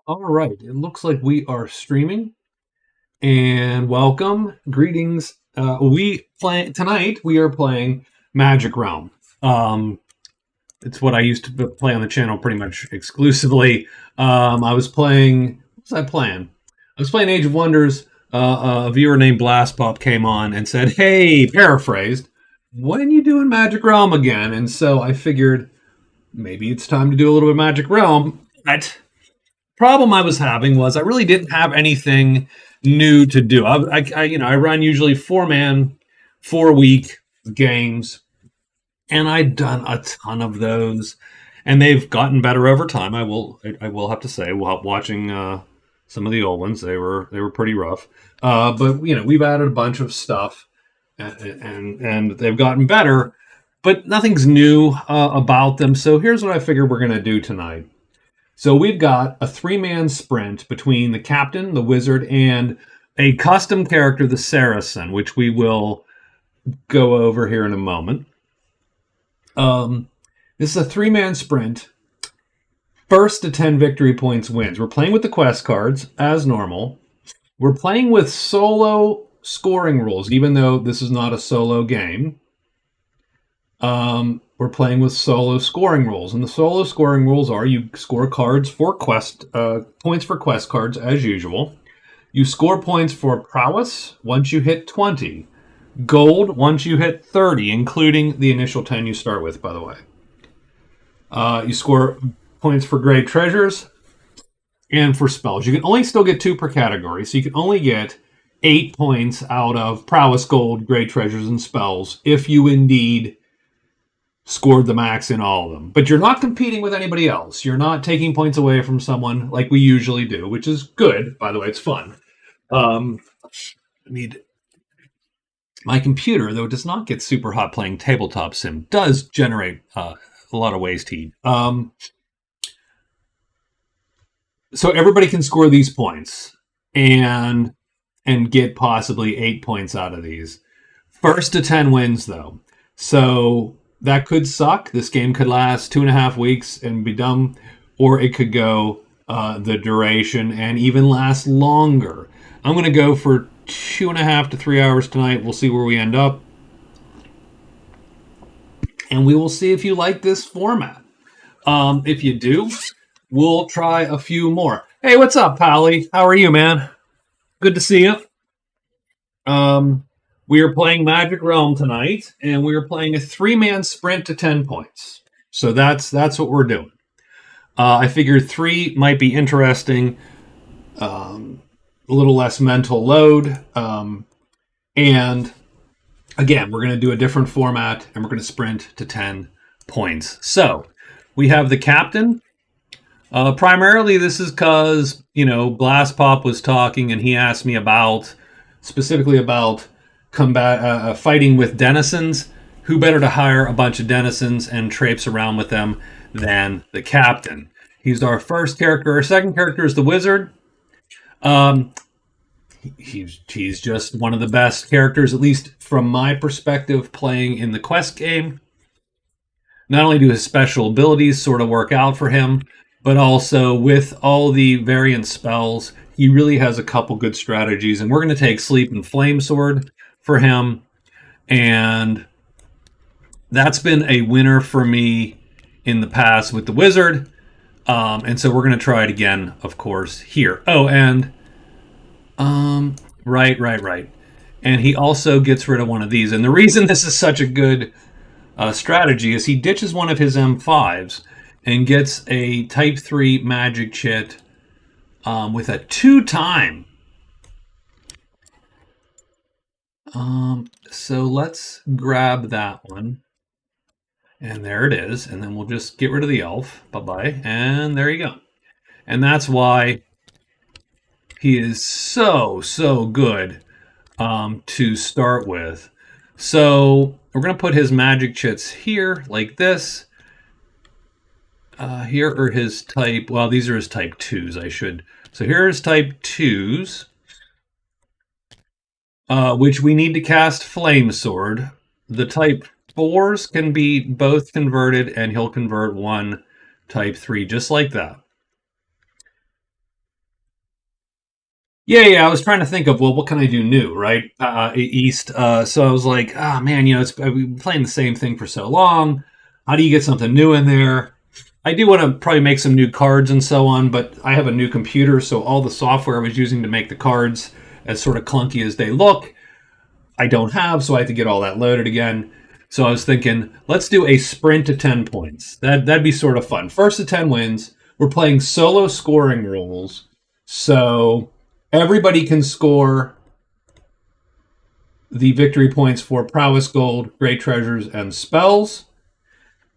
All right, it looks like we are streaming. And welcome, greetings. We play tonight. We are playing Magic Realm. Um, it's what I used to play on the channel pretty much exclusively. I was playing. What was I playing? I was playing Age of Wonders. A viewer named Blastpop came on and said, "Hey," paraphrased, "when you doing Magic Realm again?" And so I figured maybe it's time to do a little bit of Magic Realm. But problem I was having was I really didn't have anything new to do. I run usually 4-man, 4 week games, and I'd done a ton of those, and they've gotten better over time. I will have to say, while watching some of the old ones, they were pretty rough. But we've added a bunch of stuff, and they've gotten better, but nothing's new about them. So here's what I figured we're gonna do tonight. So we've got a 3-man sprint between the captain, the wizard, and a custom character, the Saracen, which we will go over here in a moment. This is a 3-man sprint. First to 10 victory points wins. We're playing with the quest cards, as normal. We're playing with solo scoring rules, even though this is not a solo game. We're playing with solo scoring rules, and the solo scoring rules are: you score cards for quest points for quest cards as usual. You score points for prowess once you hit 20, gold once you hit 30, including the initial 10 you start with. By the way, you score points for great treasures and for spells. You can only still get 2 per category, so you can only get 8 points out of prowess, gold, great treasures, and spells if you indeed scored the max in all of them. But you're not competing with anybody else. You're not taking points away from someone like we usually do, which is good, by the way. It's fun. I need my computer, though it does not get super hot playing tabletop sim, does generate a lot of waste heat. So everybody can score these points and get possibly 8 points out of these. First to 10 wins, though. So that could suck. This game could last 2.5 weeks and be done, or it could go the duration and even last longer. I'm going to go for 2.5 to 3 hours tonight. We'll see where we end up, and we will see if you like this format. If you do, we'll try a few more. Hey, what's up, Pally? How are you, man? Good to see you. We are playing Magic Realm tonight, and we are playing a 3-man sprint to 10 points. So that's what we're doing. I figured 3 might be interesting, a little less mental load, and again, we're going to do a different format, and we're going to sprint to 10 points. So we have the captain. Primarily, this is because Blast Pop was talking, and he asked me specifically about fighting with denizens. Who better to hire a bunch of denizens and traipse around with them than the captain? He's our first character. Our second character is the wizard. He's just one of the best characters, at least from my perspective, playing in the quest game. Not only do his special abilities sort of work out for him, but also with all the variant spells, he really has a couple good strategies. And we're going to take Sleep and Flame Sword for him, and that's been a winner for me in the past with the wizard, and so we're going to try it again, of course, here. Oh, and right, and he also gets rid of one of these, and the reason this is such a good strategy is he ditches one of his M5s and gets a type 3 magic chit with a 2-time. So let's grab that one. And there it is. And then we'll just get rid of the elf. Bye-bye. And there you go. And that's why he is so good to start with. So we're going to put his magic chits here, like this. Here are his type... Well, these are his type 2s, I should... So here's type 2s. Which we need to cast Flame Sword. The type 4s can be both converted, and he'll convert one type 3, just like that. Yeah. I was trying to think of, well, what can I do new, right? East. So I was like, oh man, I've been playing the same thing for so long. How do you get something new in there? I do want to probably make some new cards and so on, but I have a new computer, so all the software I was using to make the cards, as sort of clunky as they look, I don't have, so I have to get all that loaded again. So I was thinking, let's do a sprint to 10 points. That'd be sort of fun. First to 10 wins. We're playing solo scoring rules, so everybody can score the victory points for prowess, gold, great treasures, and spells.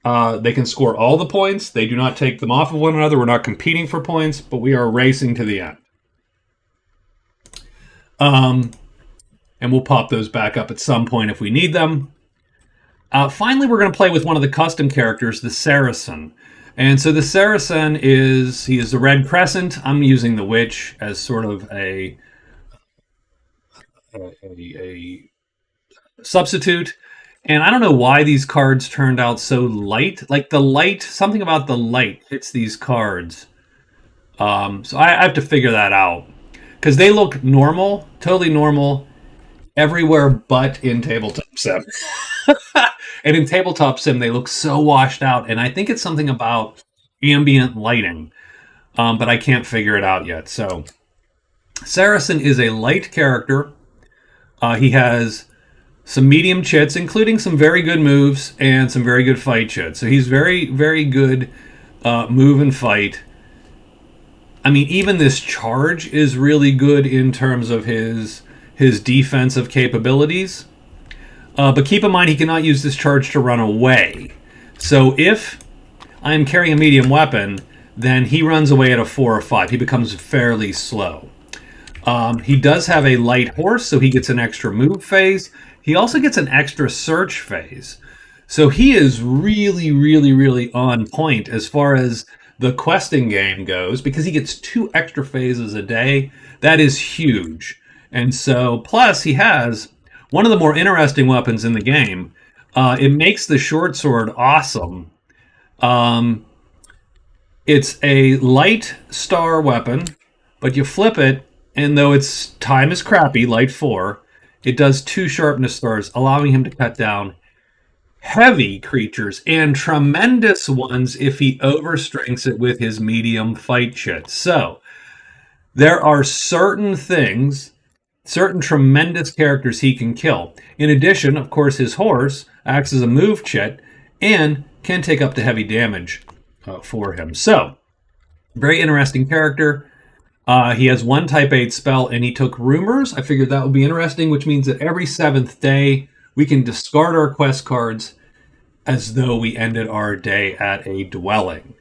They can score all the points. They do not take them off of one another. We're not competing for points, but we are racing to the end. And we'll pop those back up at some point if we need them. Finally, we're going to play with one of the custom characters, the Saracen. And so the Saracen is the red crescent. I'm using the witch as sort of a substitute. And I don't know why these cards turned out so light. Like the light, something about the light hits these cards. So I have to figure that out. Because they look normal, totally normal, everywhere but in Tabletop Sim. And in Tabletop Sim, they look so washed out. And I think it's something about ambient lighting. But I can't figure it out yet. So Saracen is a light character. He has some medium chits, including some very good moves and some very good fight chits. So he's very, very good move and fight. I mean, even this charge is really good in terms of his defensive capabilities. But keep in mind, he cannot use this charge to run away. So if I'm carrying a medium weapon, then he runs away at a 4 or 5. He becomes fairly slow. He does have a light horse, so he gets an extra move phase. He also gets an extra search phase. So he is really, really, really on point as far as the questing game goes, because he gets 2 extra phases a day. That is huge. And so, plus he has one of the more interesting weapons in the game. It makes the short sword awesome. It's a light star weapon, but you flip it, and though its time is crappy, light 4, it does 2 sharpness stars, allowing him to cut down heavy creatures and tremendous ones if he overstrengths it with his medium fight chit. So there are certain things, certain tremendous characters he can kill. In addition, of course, his horse acts as a move chit and can take up to heavy damage for him. So, very interesting character. He has 1 type 8 spell, and he took rumors. I figured that would be interesting, which means that every 7th day we can discard our quest cards as though we ended our day at a dwelling.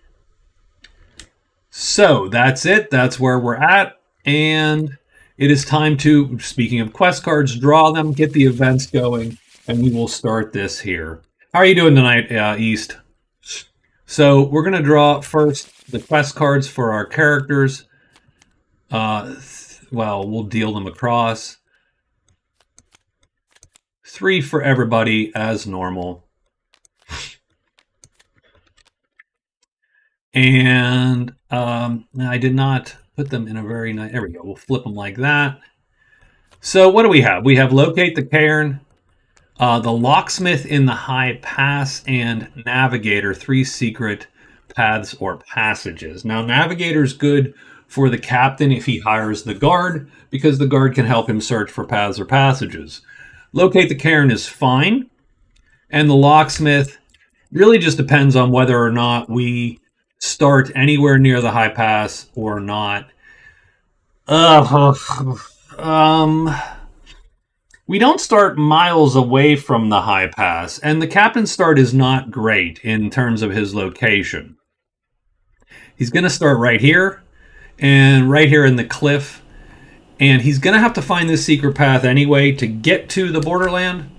So that's it. That's where we're at. And it is time to, speaking of quest cards, draw them, get the events going, and we will start this here. How are you doing tonight, East? So we're going to draw first the quest cards for our characters. We'll deal them across. 3 for everybody as normal. And I did not put them in a very nice... There we go. We'll flip them like that. So what do we have? We have Locate the Cairn, the Locksmith in the High Pass, and Navigator, 3 secret paths or passages. Now, Navigator's good for the captain if he hires the guard, because the guard can help him search for paths or passages. Locate the Cairn is fine, and the Locksmith really just depends on whether or not we start anywhere near the high pass or not. We don't start miles away from the high pass, and the captain's start is not great in terms of his location. He's going to start right here, and right here in the cliff, and he's going to have to find this secret path anyway to get to the borderland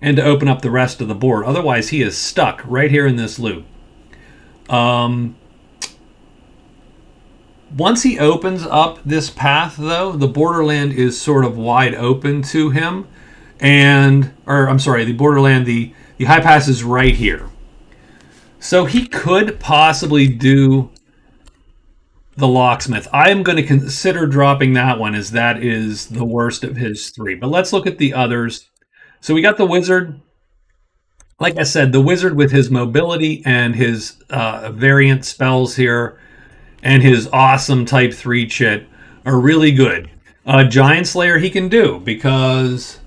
and to open up the rest of the board. Otherwise, he is stuck right here in this loop. Once he opens up this path, though, the borderland is sort of wide open to him. The borderland, the high pass is right here. So he could possibly do the locksmith. I am going to consider dropping that one, as that is the worst of his three. But let's look at the others. So we got the wizard. Like I said, the wizard with his mobility and his variant spells here and his awesome type 3 chit are really good. Giant Slayer he can do because...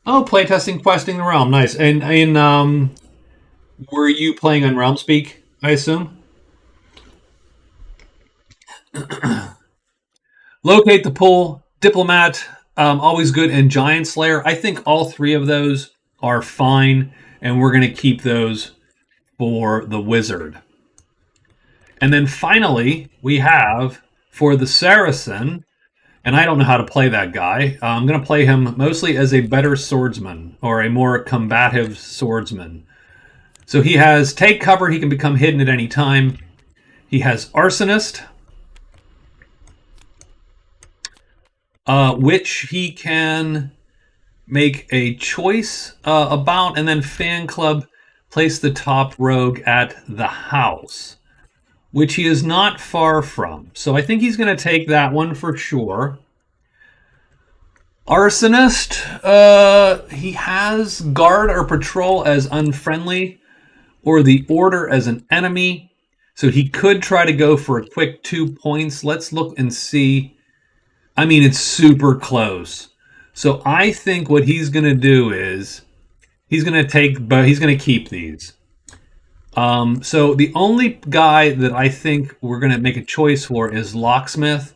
Oh, playtesting, questing the realm. Nice. And were you playing on Realmspeak, I assume? Locate the pool, Diplomat, always good, and Giant Slayer. I think all three of those are fine, and we're going to keep those for the wizard. And then finally, we have for the Saracen, and I don't know how to play that guy. I'm going to play him mostly as a better swordsman or a more combative swordsman. So he has take cover. He can become hidden at any time. He has Arsonist, which he can make a choice about, and then Fan Club, place the top rogue at the house, which he is not far from. So I think he's going to take that one for sure. Arsonist, he has guard or patrol as unfriendly, or the order as an enemy. So he could try to go for a quick 2 points. Let's look and see. I mean, it's super close. So I think what he's going to do is he's going to keep these. So the only guy that I think we're going to make a choice for is Locksmith.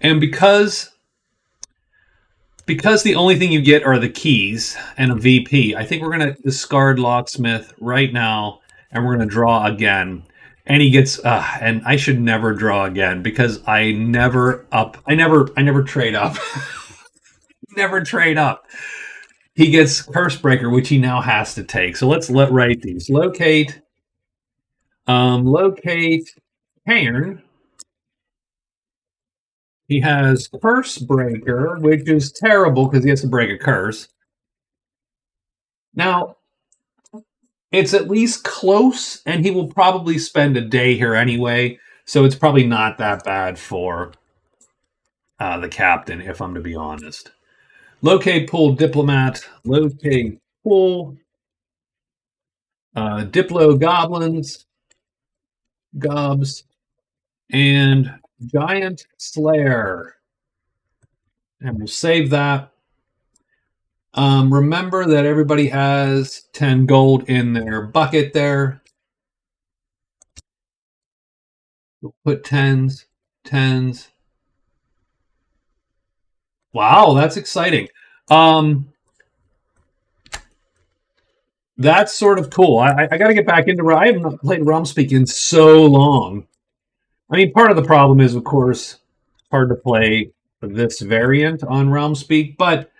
And because the only thing you get are the keys and a VP, I think we're going to discard Locksmith right now, and we're going to draw again. And he gets, and I should never draw again because I never trade up. Never trade up. He gets Cursebreaker, which he now has to take. So let's write these. Locate Cairn. He has Cursebreaker, which is terrible because he has to break a curse. Now, it's at least close, and he will probably spend a day here anyway, so it's probably not that bad for the captain, if I'm to be honest. Locate pool Diplomat. Locate pool Diplo Goblins. Gobs. And Giant Slayer. And we'll save that. Remember that everybody has 10 gold in their bucket there. We'll put 10s. Wow, that's exciting. That's sort of cool. I got to get back into... I haven't played Realmspeak in so long. I mean, part of the problem is, of course, hard to play this variant on Realmspeak, but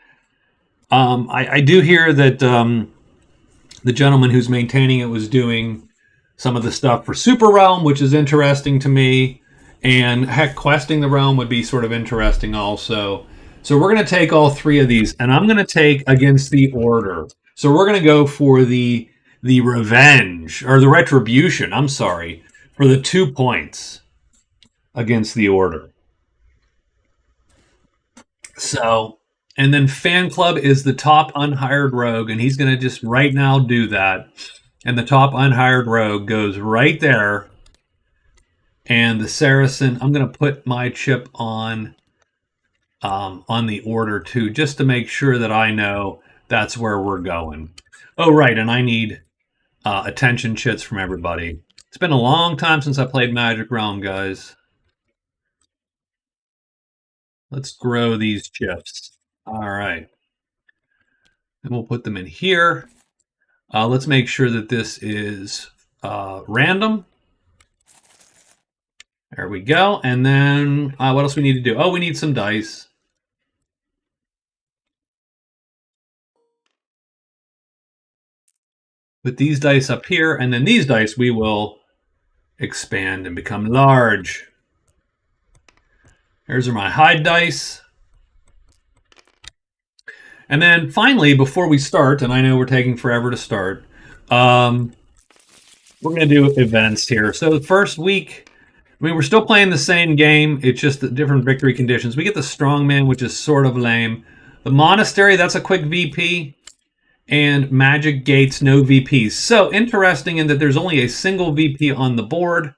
I do hear that the gentleman who's maintaining it was doing some of the stuff for Super Realm, which is interesting to me, and heck, questing the realm would be sort of interesting also. So we're going to take all three of these, and I'm going to take Against the Order. So we're going to go for the revenge, or the retribution, I'm sorry, for the 2 points Against the Order. So, and then Fan Club is the top unhired rogue, and he's going to just right now do that. And the top unhired rogue goes right there. And the Saracen, I'm going to put my chip on the order too, just to make sure that I know that's where we're going. Oh, right, and I need attention chits from everybody. It's been a long time since I played Magic Realm, guys. Let's grow these chips. All right. And we'll put them in here. Let's make sure that this is random. There we go. And then what else we need to do? Oh, we need some dice. Put these dice up here, and then these dice we will expand and become large. Here's my hide dice. And then finally, before we start, and I know we're taking forever to start, we're going to do events here. So the first week, I mean, we're still playing the same game. It's just the different victory conditions. We get the strongman, which is sort of lame. The monastery, that's a quick VP. And magic gates, no VPs. So interesting in that there's only a single VP on the board.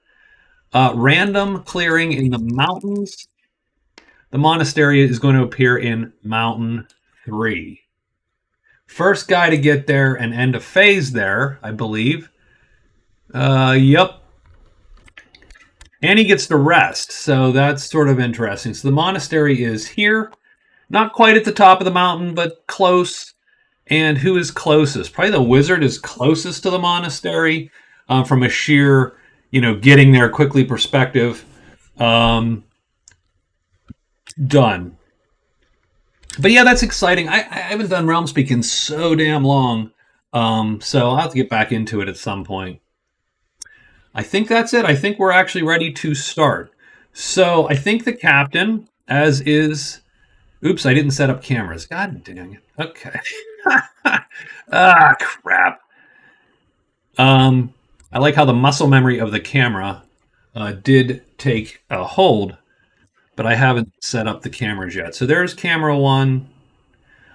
Random clearing in the mountains. The monastery is going to appear in Mountain 3. First guy to get there and end a phase there, I believe. Yep. And he gets to rest, so that's sort of interesting. So the monastery is here. Not quite at the top of the mountain, but close. And who is closest? Probably the wizard is closest to the monastery from a sheer, getting there quickly perspective. Done. But yeah, that's exciting. I haven't done Realmspeak in so damn long. So I'll have to get back into it at some point. I think that's it. I think we're actually ready to start. So I think the captain, as is... Oops, I didn't set up cameras. God dang it. Okay. Crap. I like how the muscle memory of the camera did take a hold, but I haven't set up the cameras yet. So there's camera 1.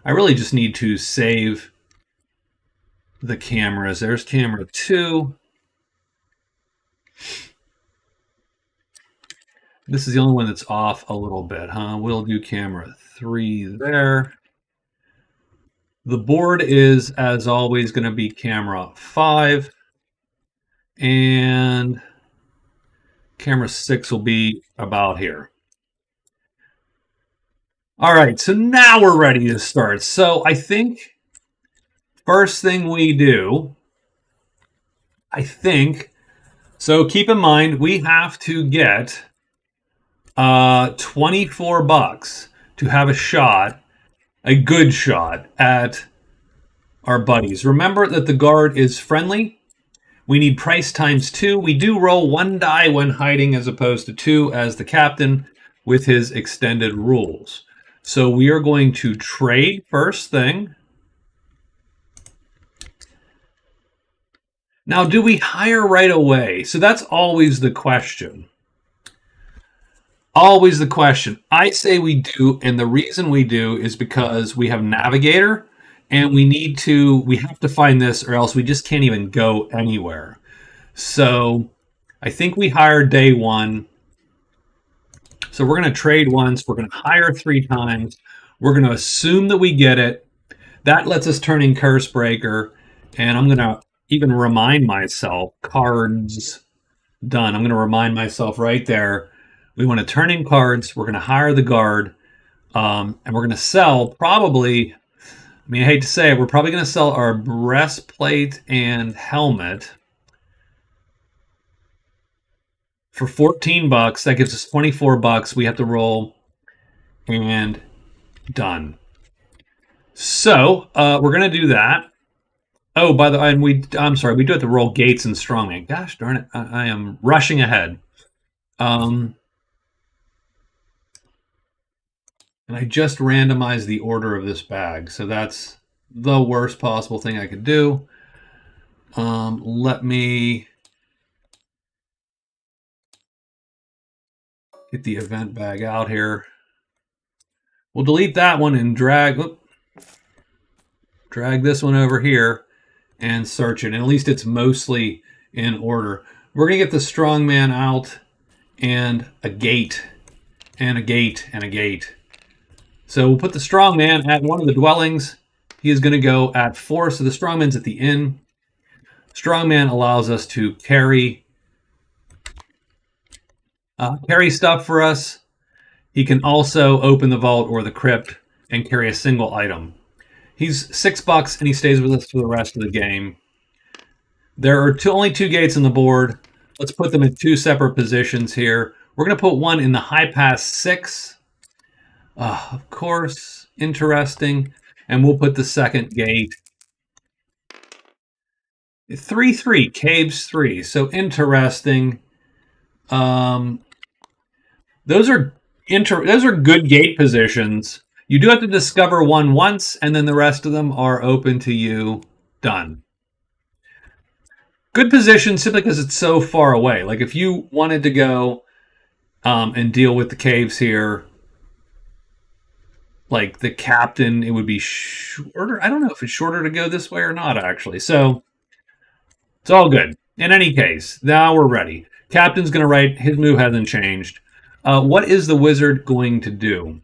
I really just need to save the cameras. There's camera 2. This is the only one that's off a little bit, huh? We'll do camera 3 there. The board is, as always, going to be camera 5. And camera 6 will be about here. All right, so now we're ready to start. So I think first thing we do, so keep in mind, we have to get $24 to have a shot, a good shot at our buddies. Remember that the guard is friendly. We need price times 2. We do roll 1 die when hiding as opposed to 2 as the captain with his extended rules. So we are going to trade first thing. Now, do we hire right away? So that's always the question. Always the question. I say we do, and the reason we do is because we have Navigator, and we have to find this, or else we just can't even go anywhere. So I think we hire day 1. So we're going to trade once. We're going to hire 3 times. We're going to assume that we get it. That lets us turn in Curse Breaker, and I'm going to even remind myself, cards done. I'm going to remind myself right there. We want to turn in cards. We're going to hire the guard. And we're going to sell probably, I hate to say it, we're probably going to sell our breastplate and helmet for $14. That gives us $24. We have to roll and done. So we're going to do that. Oh, by the way, I'm sorry, we do have to roll gates and strongman. Gosh darn it, I am rushing ahead. And I just randomized the order of this bag, so that's the worst possible thing I could do. Let me get the event bag out here. We'll delete that one and drag this one over here and search it. And at least it's mostly in order. We're going to get the strongman out and a gate and a gate and a gate. So we'll put the strongman at one of the dwellings. He is going to go at 4. So the strongman's at the inn. Strongman allows us to carry stuff for us. He can also open the vault or the crypt and carry a single item. He's $6 and he stays with us for the rest of the game. There are only 2 gates on the board. Let's put them in 2 separate positions here. We're going to put one in the high pass 6. Of course, interesting. And we'll put the second gate 3-3, caves 3. So interesting. Those are good gate positions. You do have to discover one once, and then the rest of them are open to you. Done. Good position simply because it's so far away. Like if you wanted to go and deal with the caves here. Like the captain, it would be shorter. I don't know if it's shorter to go this way or not, actually. So it's all good. In any case, now we're ready. Captain's going to write. His move hasn't changed. What is the wizard going to do?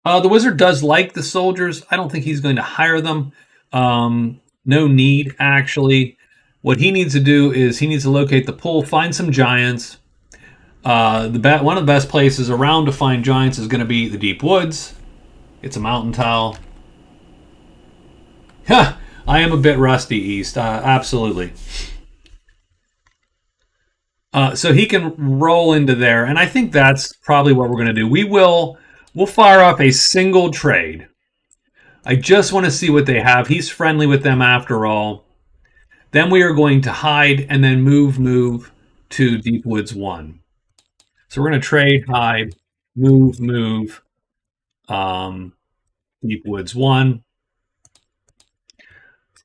The wizard does like the soldiers. I don't think he's going to hire them. No need, actually. What he needs to do is he needs to locate the pool, find some giants. One of the best places around to find giants is going to be the deep woods. It's a mountain tile. Ha! I am a bit rusty, East. Absolutely. So he can roll into there, and I think that's probably what we're going to do. We'll fire up a single trade. I just want to see what they have. He's friendly with them after all. Then we are going to hide and then move to Deep Woods 1. So we're going to trade, hide, move, Deep Woods 1.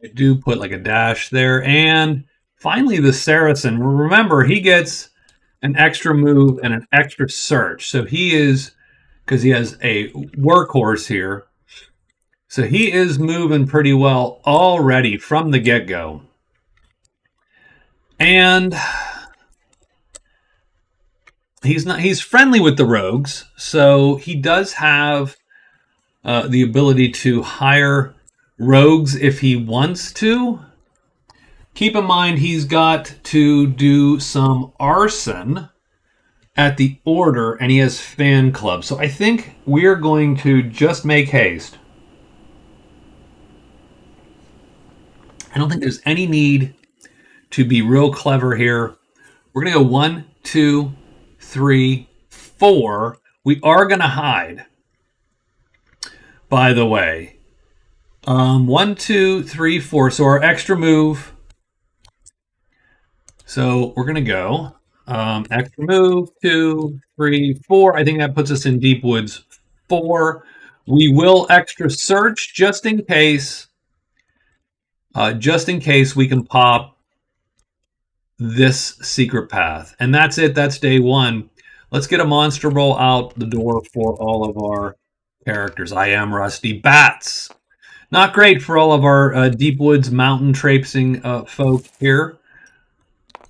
I do put like a dash there. And finally, the Saracen. Remember, he gets an extra move and an extra search. So he is, because he has a workhorse here, so he is moving pretty well already from the get-go. And he's friendly with the rogues, so he does have the ability to hire rogues if he wants to. Keep in mind he's got to do some arson at the order, and he has fan club. So I think we're going to just make haste. I don't think there's any need to be real clever here. We're going to go 1, 2, 3, 4. We are going to hide, by the way. 1, 2, 3, 4. So our extra move. So we're going to go extra move, 2, 3, 4. I think that puts us in Deep Woods 4. We will extra search just in case. Just in case we can pop this secret path. And that's it. That's day 1. Let's get a monster roll out the door for all of our characters. I am rusty. Bats. Not great for all of our Deep Woods mountain traipsing folk here.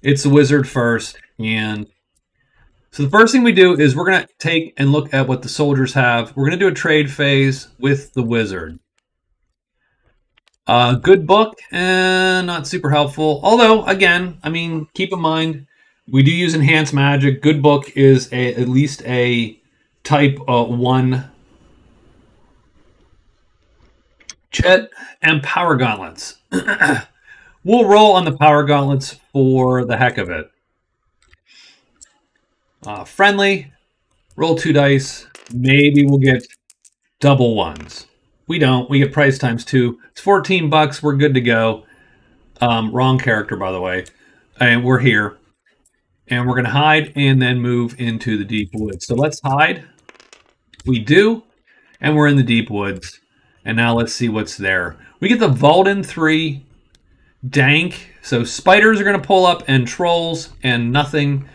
It's the wizard first. And so the first thing we do is we're going to take and look at what the soldiers have. We're going to do a trade phase with the wizard. Good book, and not super helpful. Although, again, I mean, keep in mind, we do use enhanced magic. Good book is at least a type 1. Chet and power gauntlets. We'll roll on the power gauntlets for the heck of it. Friendly, roll 2 dice. Maybe we'll get double ones. We don't. We get price times 2. It's $14. We're good to go. Wrong character, by the way. And we're here. And we're going to hide and then move into the deep woods. So let's hide. We do. And we're in the deep woods. And now let's see what's there. We get the Valden 3 dank. So spiders are going to pull up and trolls and nothing.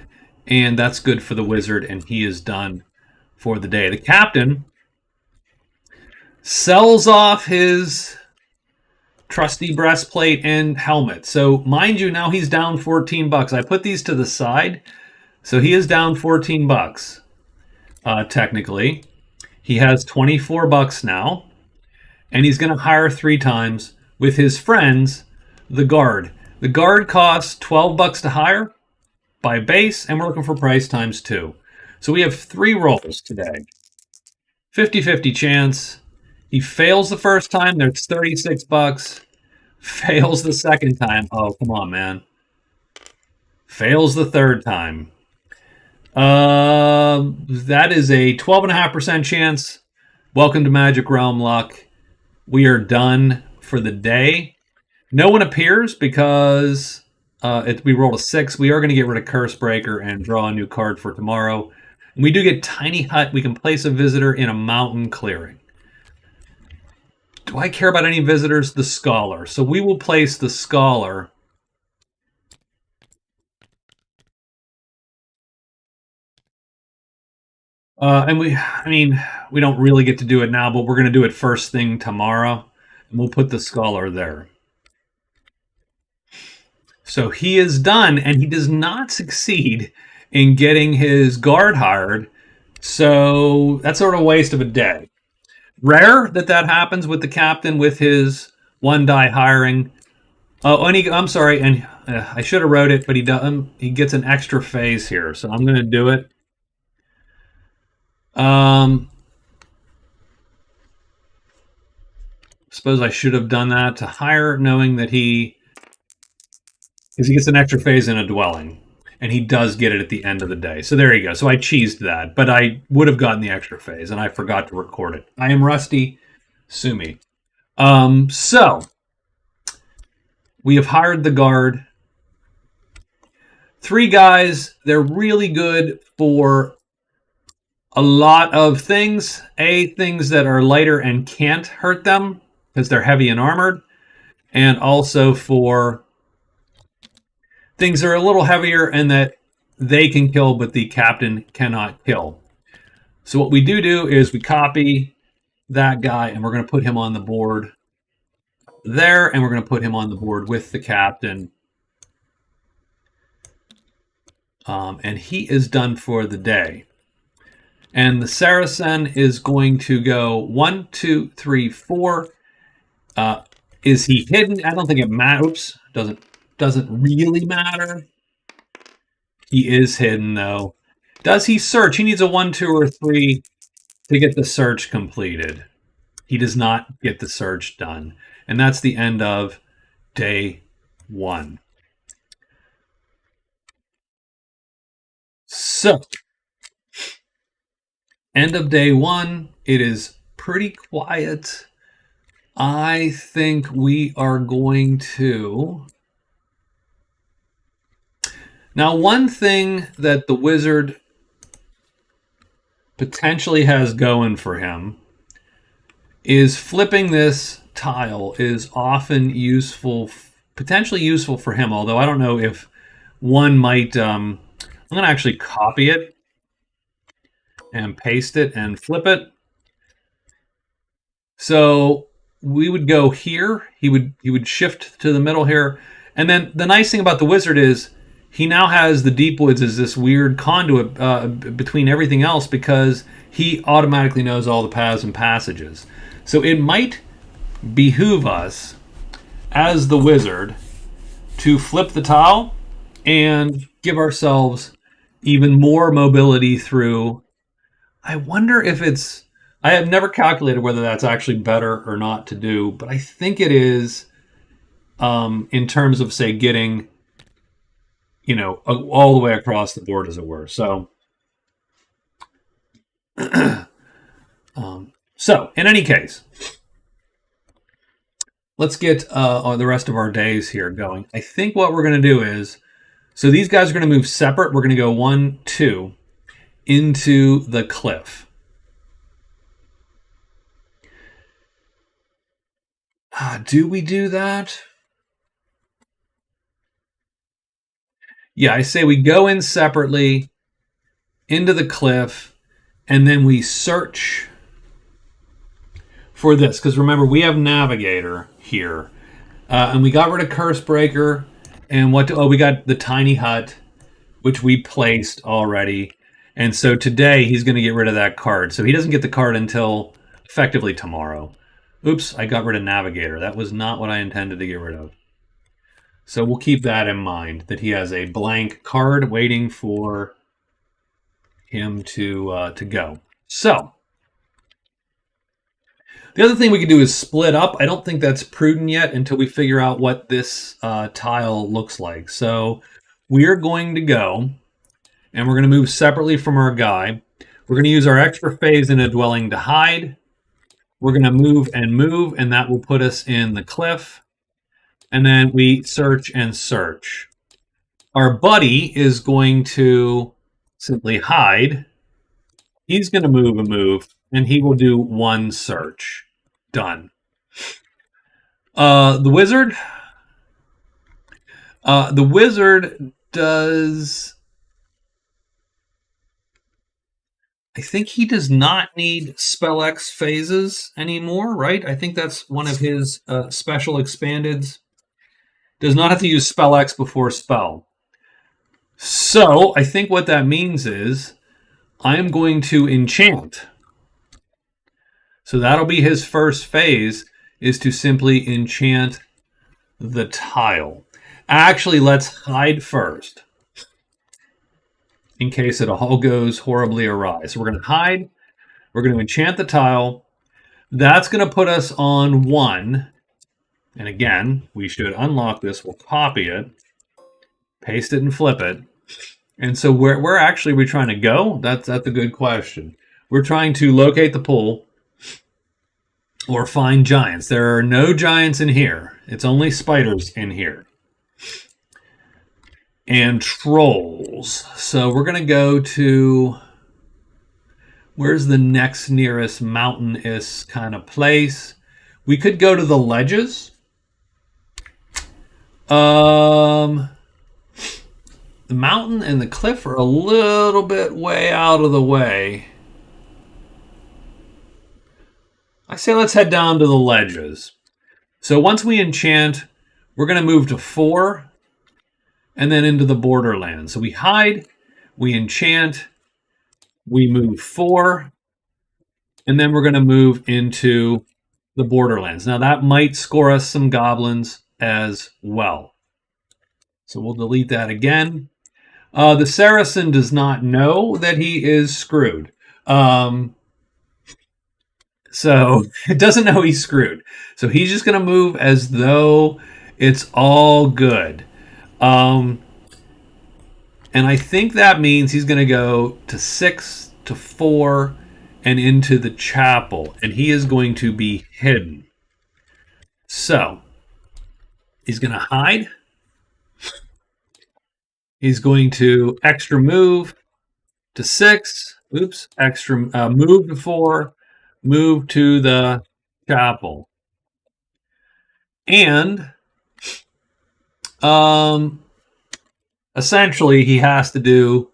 And that's good for the wizard. And he is done for the day. The captain sells off his trusty breastplate and helmet. So mind you, now he's down $14. I put these to the side. So he is down $14, technically. He has $24 now. And he's going to hire 3 times with his friends, the guard. The guard costs $12 to hire by base, and we're looking for price times 2. So we have 3 rolls today. 50-50 chance. He fails the first time, there's $36. Fails the second time. Oh, come on, man. Fails the third time. That is a 12.5% chance. Welcome to Magic Realm luck. We are done for the day. No one appears because we rolled a 6. We are going to get rid of Curse Breaker and draw a new card for tomorrow. And we do get Tiny Hut. We can place a visitor in a mountain clearing. Do I care about any visitors? The Scholar. So we will place the Scholar I mean, we don't really get to do it now, but we're going to do it first thing tomorrow, and we'll put the scholar there. So he is done, and he does not succeed in getting his guard hired. So that's sort of a waste of a day. Rare that that happens with the captain with his one die hiring. Oh, and I'm sorry, and I should have wrote it, but he gets an extra phase here, so I'm going to do it. Suppose I should have done that to hire, knowing that because he gets an extra phase in a dwelling, and he does get it at the end of the day. So there you go. So I cheesed that, but I would have gotten the extra phase, and I forgot to record it. I am rusty. Sue me. So we have hired the guard. 3 guys. They're really good for a lot of things. Things that are lighter and can't hurt them because they're heavy and armored, and also for things that are a little heavier and that they can kill, but the captain cannot kill. So what we do is we copy that guy, and we're going to put him on the board there, and we're going to put him on the board with the captain. And he is done for the day. And the Saracen is going to go 1, 2, 3, 4. Is he hidden? I don't think it matters. Doesn't really matter. He is hidden, though. Does he search? He needs a 1, 2, or 3 to get the search completed. He does not get the search done. And that's the end of day 1. So, end of day 1. It is pretty quiet. I think we are going to... Now, one thing that the wizard potentially has going for him is flipping this tile is often useful, potentially useful for him, although I don't know if one might... I'm going to actually copy it and paste it and flip it. So we would go here. He would shift to the middle here. And then the nice thing about the wizard is he now has the deep woods as this weird conduit between everything else because he automatically knows all the paths and passages. So it might behoove us as the wizard to flip the tile and give ourselves even more mobility through. I wonder if it's... I have never calculated whether that's actually better or not to do, but I think it is in terms of, say, getting, all the way across the board, as it were. So, so in any case, let's get the rest of our days here going. I think what we're going to do is, so these guys are going to move separate. We're going to go 1, 2 into the cliff. Do we do that? Yeah, I say we go in separately into the cliff, and then we search for this. Because remember, we have Navigator here. And we got rid of Cursebreaker. And we got the tiny hut, which we placed already. And so today, he's going to get rid of that card. So he doesn't get the card until effectively tomorrow. Oops, I got rid of Navigator. That was not what I intended to get rid of. So we'll keep that in mind, that he has a blank card waiting for him to go. So, the other thing we could do is split up. I don't think that's prudent yet until we figure out what this tile looks like. So we're going to go, and we're going to move separately from our guy. We're going to use our extra phase in a dwelling to hide. We're going to move, and that will put us in the cliff. And then we search and search. Our buddy is going to simply hide. He's going to move, and he will do 1 search. Done. The wizard does I think he does not need Spell X phases anymore, right? I think that's one of his special expandeds. Does not have to use Spell X before spell. So I think what that means is I am going to enchant. So that'll be his first phase, is to simply enchant the tile. Actually, let's hide first, in case it all goes horribly awry. So we're going to hide. We're going to enchant the tile. That's going to put us on 1. And again, we should unlock this. We'll copy it, paste it, and flip it. And so where actually are we trying to go? That's a good question. We're trying to locate the pool or find giants. There are no giants in here. It's only spiders in here. And trolls. So we're going to go to... Where's the next nearest mountainous kind of place? We could go to the ledges. The mountain and the cliff are a little bit way out of the way. I say let's head down to the ledges. So once we enchant, we're going to move to 4 and then into the borderlands. So we hide, we enchant, we move 4, and then we're going to move into the borderlands. Now that might score us some goblins as well. So we'll delete that again. The Saracen does not know that he is screwed. So it doesn't know he's screwed. So he's just going to move as though it's all good. And I think that means he's going to go to 6, to 4, and into the chapel. And he is going to be hidden. So he's going to hide. He's going to extra move to 6. Oops. Extra move to 4. Move to the chapel. And essentially he has to do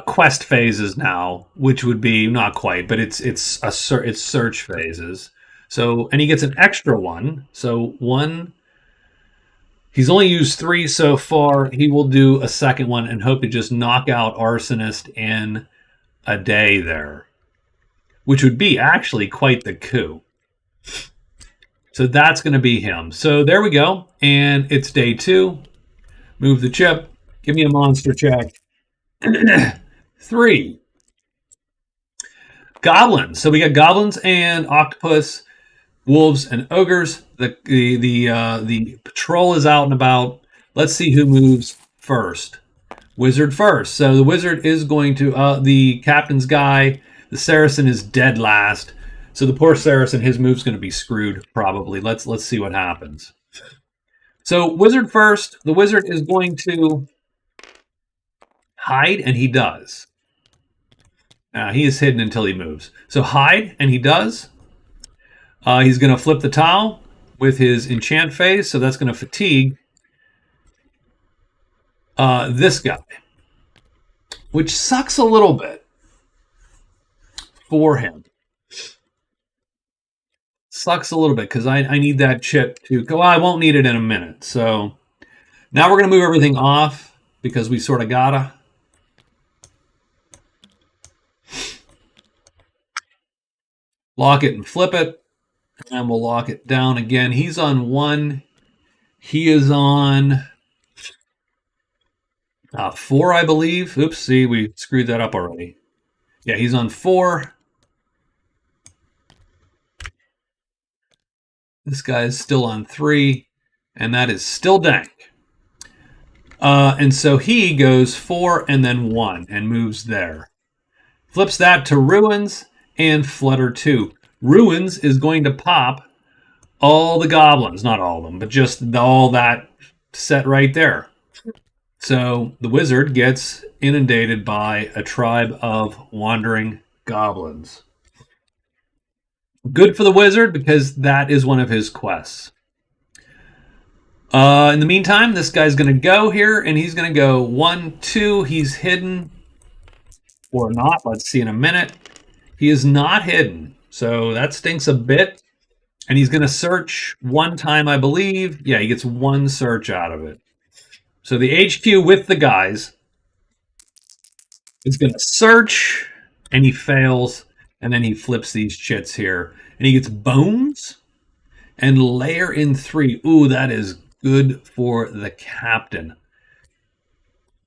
quest phases now, which would be not quite, but it's search phases. So, and he gets an extra one. So 1. He's only used 3 so far. He will do a second one and hope to just knock out Arsonist in a day there, which would be actually quite the coup. So that's going to be him. So there we go. And it's day 2. Move the chip. Give me a monster check. 3. Goblins. So we got goblins and octopus, wolves and ogres. The patrol is out and about. Let's see who moves first. Wizard first. So the wizard is going to the captain's guy. The Saracen is dead last. So the poor Saracen, his move's going to be screwed probably. Let's see what happens. So wizard first. The wizard is going to hide, and he does. He is hidden until he moves. So hide, and he does. He's going to flip the tile with his enchant phase, so that's going to fatigue this guy, which sucks a little bit for him. Sucks a little bit because I need that chip to go. I won't need it in a minute. So now we're going to move everything off because we sort of gotta. Lock it and flip it. And we'll lock it down again. He's on 1. He is on 4, I believe. Oops, see, we screwed that up already. Yeah, he's on 4. This guy is still on 3, and that is still dank. And so he goes 4 and then 1 and moves there. Flips that to Ruins and Flutter 2. Ruins is going to pop all the goblins, not all of them, but just all that set right there. So the wizard gets inundated by a tribe of wandering goblins. Good for the wizard because that is one of his quests. In the meantime, this guy's going to go here, and he's going to go 1, 2. He's hidden. or not. Let's see in a minute. He is not hidden, so that stinks a bit. And he's going to search one time, I believe. Yeah, he gets one search out of it. So the HQ with the guys is going to search, and he fails, and then he flips these chits here, and he gets bones and layer in 3. Ooh, that is good for the captain,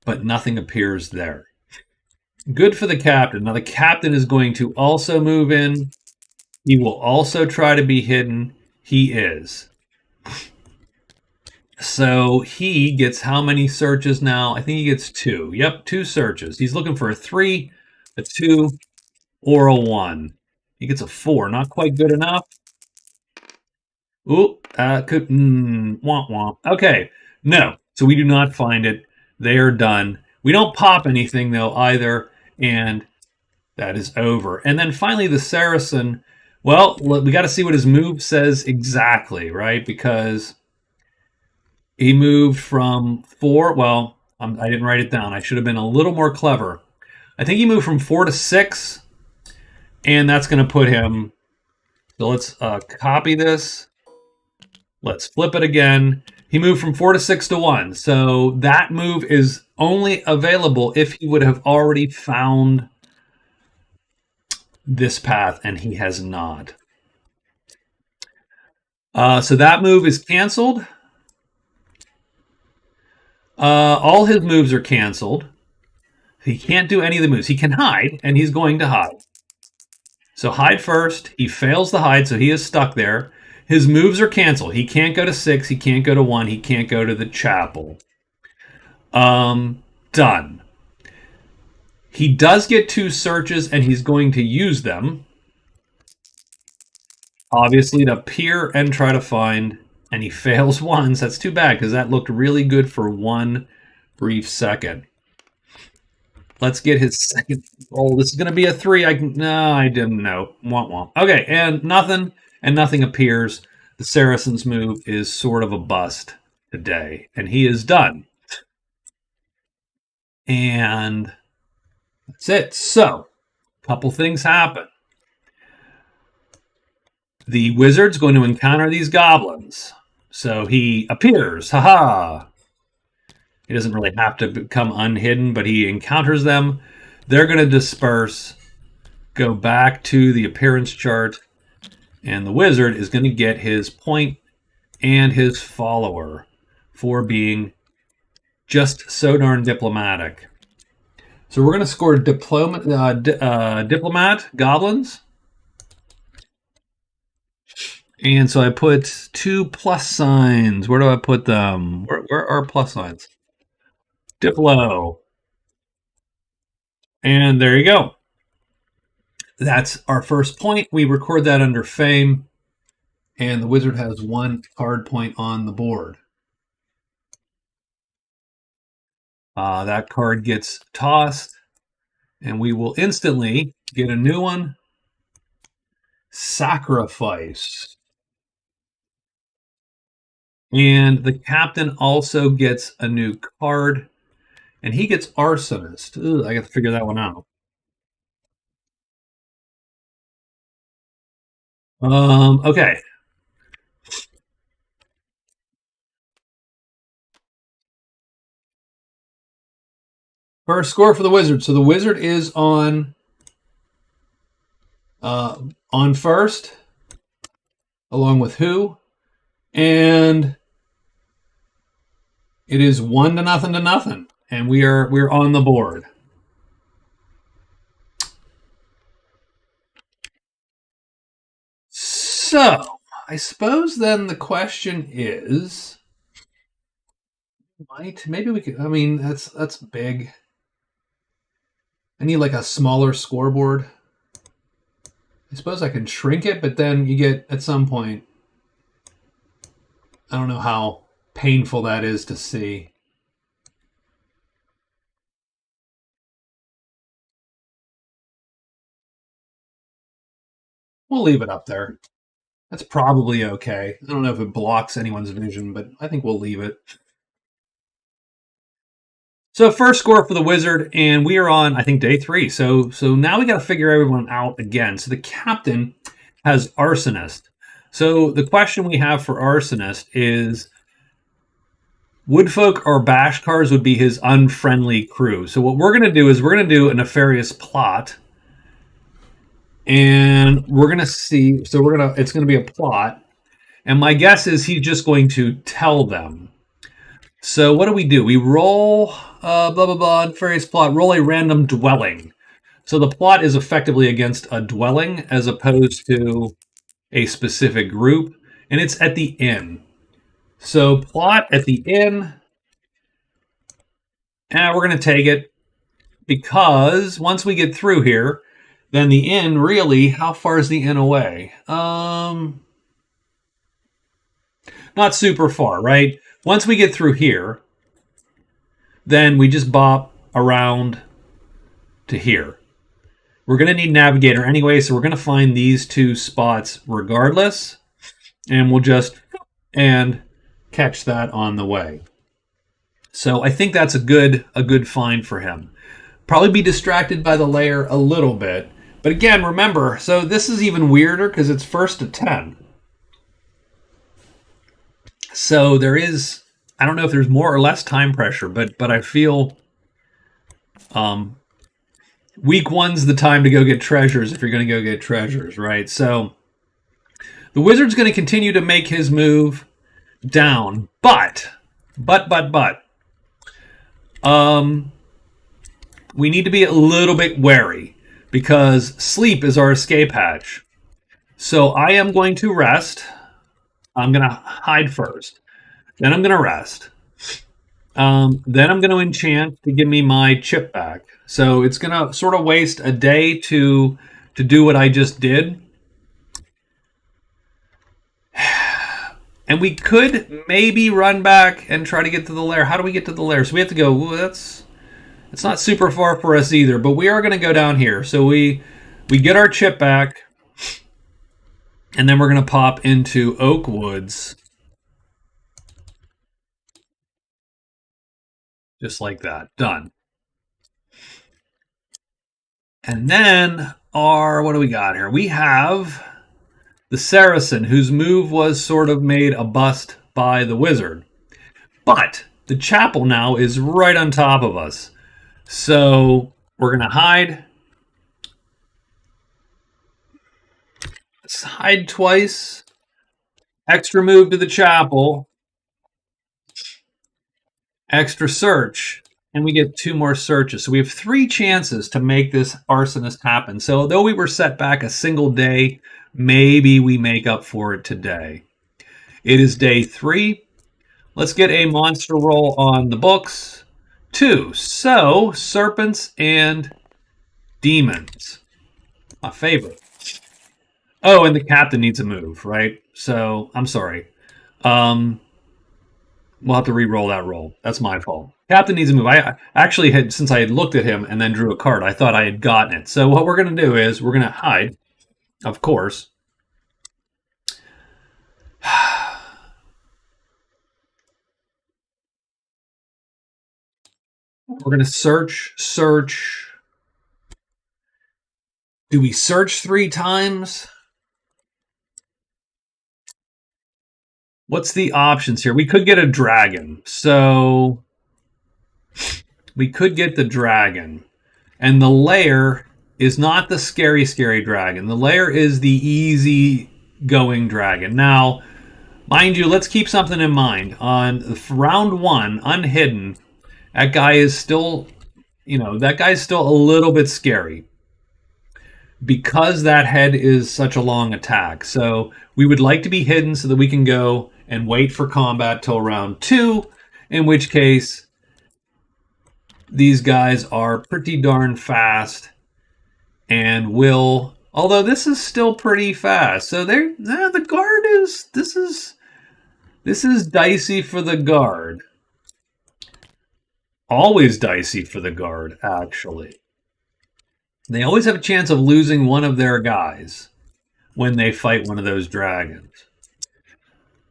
but nothing appears there. Good for the captain. Now the captain is going to also move in. He will also try to be hidden. He is. So he gets how many searches now? I think he gets 2. Yep, 2 searches. He's looking for a 3, a 2, or a 1. He gets a 4. Not quite good enough. Ooh, could womp womp. Okay, no. So we do not find it. They are done. We don't pop anything though either, and that is over. And then finally the Saracen. Well, we got to see what his move says exactly, right? Because he moved from 4. Well, I didn't write it down. I should have been a little more clever. I think he moved from 4 to 6, and that's going to put him. So let's copy this. Let's flip it again. He moved from 4 to 6 to 1. So that move is only available if he would have already found this path, and he has not. So that move is canceled. All his moves are canceled. He can't do any of the moves. He can hide, and he's going to hide. So hide first. He fails the hide, so he is stuck there. His moves are canceled. He can't go to 6. He can't go to 1. He can't go to the chapel. Done. He does get 2 searches, and he's going to use them. Obviously, to peer and try to find, and he fails once. That's too bad, because that looked really good for one brief second. Let's get his second. Oh, this is going to be a 3. No, I didn't know. Womp womp. Okay, and nothing appears. The Saracen's move is sort of a bust today, and he is done. And that's it. So, a couple things happen. The wizard's going to encounter these goblins. So he appears. Haha. He doesn't really have to become unhidden, but he encounters them. They're going to disperse, go back to the appearance chart, and the wizard is going to get his point and his follower for being just so darn diplomatic. So we're going to score diplomat goblins. And so I put 2 plus signs. Where do I put them? Where are plus signs? Diplo. And there you go. That's our first point. We record that under fame. And the wizard has 1 card point on the board. That card gets tossed. And we will instantly get a new one. Sacrifice. And the captain also gets a new card. And he gets Arsonist. Ugh, I got to figure that one out. Okay. First score for the wizard. So the wizard is on first, along with who, and it is 1 to nothing, and we're on the board. So I suppose then the question is, maybe we could. I mean, that's big. I need like a smaller scoreboard. I suppose I can shrink it, but then you get, at some point, I don't know how painful that is to see. We'll leave it up there. That's probably okay. I don't know if it blocks anyone's vision, but I think we'll leave it. So first score for the wizard, and we are on, I think, day 3. So now we got to figure everyone out again. So the captain has arsonist. So the question we have for arsonist is, woodfolk or bashkars would be his unfriendly crew. So what we're going to do is we're going to do a nefarious plot, and we're going to see. So it's going to be a plot, and my guess is he's just going to tell them. So what do? We roll blah blah blah nefarious plot. Roll a random dwelling. So the plot is effectively against a dwelling as opposed to a specific group, and it's at the inn. So plot at the inn, and we're going to take it because once we get through here, then the inn really, how far is the inn away? Not super far, right? Once we get through here, then we just bop around to here. We're going to need navigator anyway, so we're going to find these 2 spots regardless, and we'll just catch that on the way. So I think that's a good find for him. Probably be distracted by the layer a little bit, but again, remember, so this is even weirder because it's first to 10. So there is, I don't know if there's more or less time pressure, but I feel week 1's the time to go get treasures if you're going to go get treasures, right? So the wizard's going to continue to make his move down, but we need to be a little bit wary because sleep is our escape hatch. So I am going to rest. I'm going to hide first. Then I'm going to rest. Then I'm going to enchant to give me my chip back. So it's going to sort of waste a day to do what I just did. And we could maybe run back and try to get to the lair. How do we get to the lair? So we have to go, it's not super far for us either, but we are going to go down here. So we get our chip back, and then we're going to pop into Oak Woods. Just like that. Done. And then what do we got here? We have the Saracen, whose move was sort of made a bust by the wizard. But the chapel now is right on top of us. So we're going to hide. Let's hide twice. Extra move to the chapel. Extra search. And we get 2 more searches. So we have 3 chances to make this arsonist happen. So though we were set back a single day, maybe we make up for it today. It is day 3. Let's get a monster roll on the books. 2. So, serpents and demons. My favorite. Oh, and the captain needs a move, right? So, I'm sorry. We'll have to re-roll that roll. That's my fault. Captain needs a move. I actually had, since I had looked at him and then drew a card, I thought I had gotten it. So what we're going to do is we're going to hide, of course. We're going to search. Do we search 3 times? What's the options here? We could get a dragon. So we could get the dragon. And the lair is not the scary dragon. The lair is the easy going dragon. Now, mind you, let's keep something in mind. On round 1, unhidden, that guy is still, that guy's still a little bit scary because that head is such a long attack. So we would like to be hidden so that we can go and wait for combat till round 2, in which case these guys are pretty darn fast and will, although this is still pretty fast. So the guard is, this is dicey for the guard. Always dicey for the guard, actually. They always have a chance of losing one of their guys when they fight one of those dragons.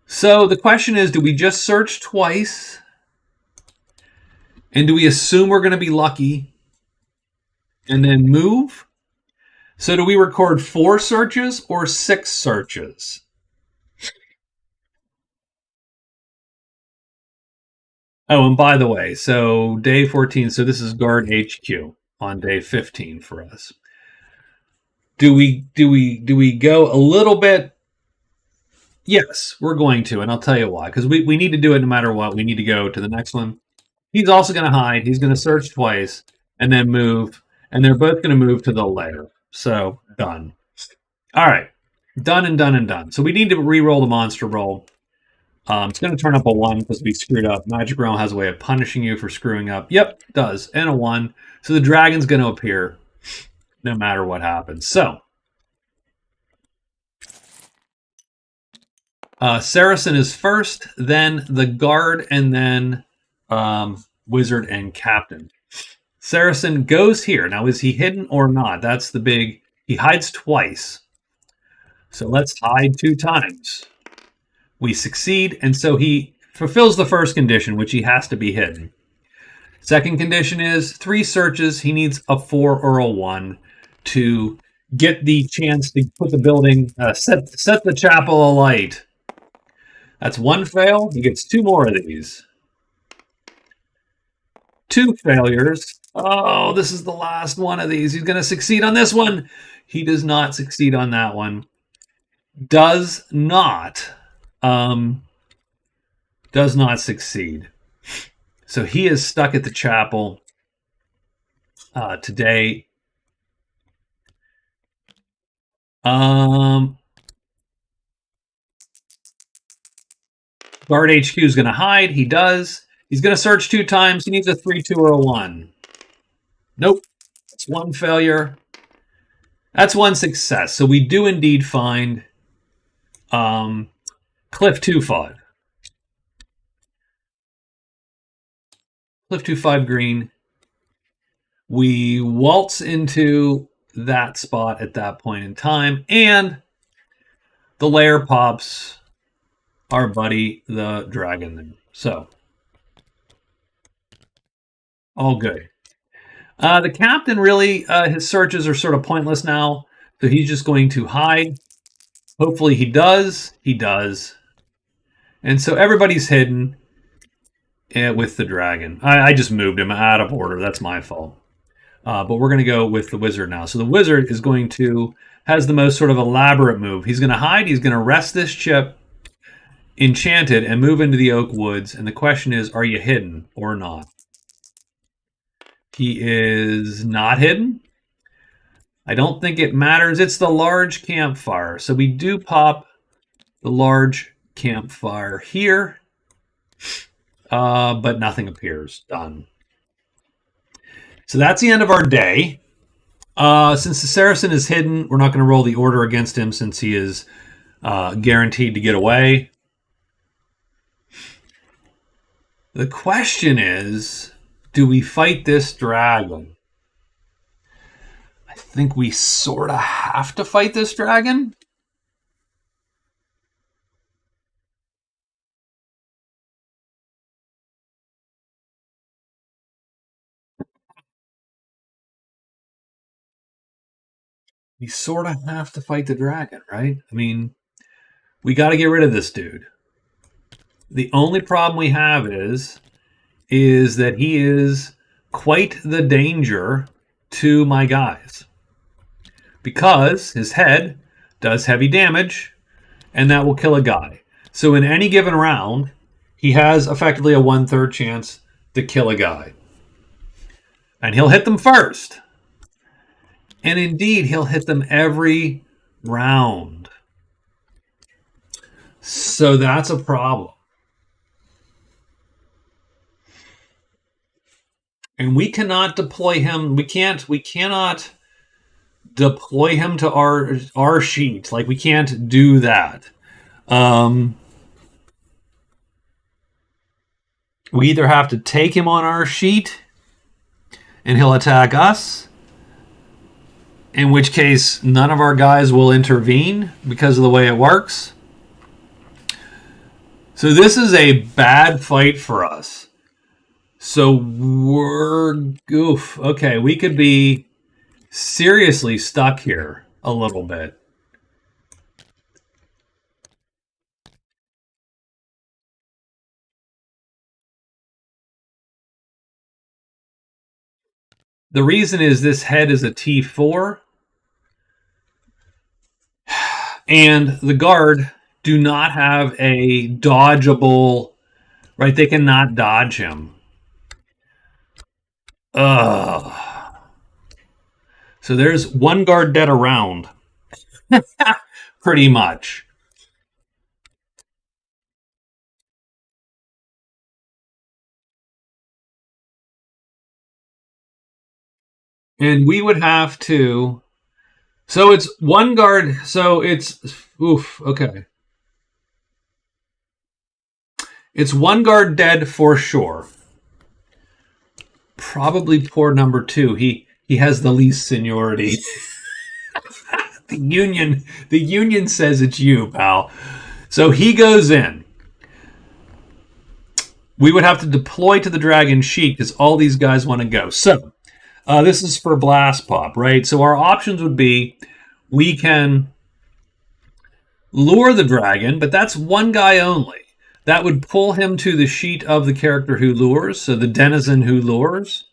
So the question is, do we just search twice? And do we assume we're going to be lucky and then move? So do we record 4 searches or 6 searches? Oh, and by the way, so day 14, so this is guard HQ on day 15 for us. Do we go a little bit? Yes, we're going to, and I'll tell you why. Because we need to do it no matter what. We need to go to the next one. He's also going to hide. He's going to search twice and then move, and they're both going to move to the lair. So done. All right, done and done and done. So we need to re-roll the monster roll. It's going to turn up a 1 because we screwed up. Magic Realm has a way of punishing you for screwing up. Yep, it does. And a 1. So the dragon's going to appear no matter what happens. So Saracen is first, then the guard, and then wizard and captain. Saracen goes here. Now, is he hidden or not? That's the big... He hides twice. So let's hide 2 times. We succeed, and so he fulfills the first condition, which he has to be hidden. Second condition is 3 searches. He needs a 4 or a 1 to get the chance to put the building, set the chapel alight. That's 1 fail. He gets 2 more of these. 2 failures. Oh, this is the last one of these. He's going to succeed on this one. He does not succeed on that one. Does not succeed. So he is stuck at the chapel today. Guard HQ is going to hide. He does. He's going to search 2 times. He needs a 3, 2, or a 1. Nope. That's 1 failure. That's 1 success. So we do indeed find Cliff 2-5. Cliff 2-5 green. We waltz into that spot at that point in time, and the lair pops our buddy the dragon. So all good. The captain really, his searches are sort of pointless now, so he's just going to hide. Hopefully he does. He does. And so everybody's hidden with the dragon. I just moved him out of order. That's my fault. But we're going to go with the wizard now. So the wizard is going to, has the most sort of elaborate move. He's going to hide. He's going to rest this chip enchanted and move into the oak woods. And the question is, are you hidden or not? He is not hidden. I don't think it matters. It's the large campfire. So we do pop the large campfire here. But nothing appears. Done. So that's the end of our day. Since the Saracen is hidden, we're not going to roll the order against him since he is guaranteed to get away. The question is, do we fight this dragon? I think we sort of have to fight this dragon. We sort of have to fight the dragon, right? I mean, we got to get rid of this dude. The only problem we have is that he is quite the danger to my guys. Because his head does heavy damage, and that will kill a guy. So in any given round, he has effectively a 1/3 chance to kill a guy. And he'll hit them first. And indeed, he'll hit them every round. So that's a problem. And we cannot deploy him. We cannot deploy him to our sheet. Like, we can't do that. We either have to take him on our sheet and he'll attack us, in which case none of our guys will intervene because of the way it works. So this is a bad fight for us. So we're goof. Okay, we could be seriously stuck here a little bit. The reason is this head is a T4, and the guard do not have a dodgeable, right? They cannot dodge him. Ugh. So there's one guard dead around, pretty much. And we would have to. So it's one guard. So it's. Oof. Okay. It's one guard dead for sure. Probably poor number two. He has the least seniority. The union says it's you, pal. So he goes in. We would have to deploy to the dragon sheet because all these guys want to go. So this is for blast pop, right? So our options would be we can lure the dragon, but that's one guy only. That would pull him to the sheet of the character who lures, so the denizen who lures.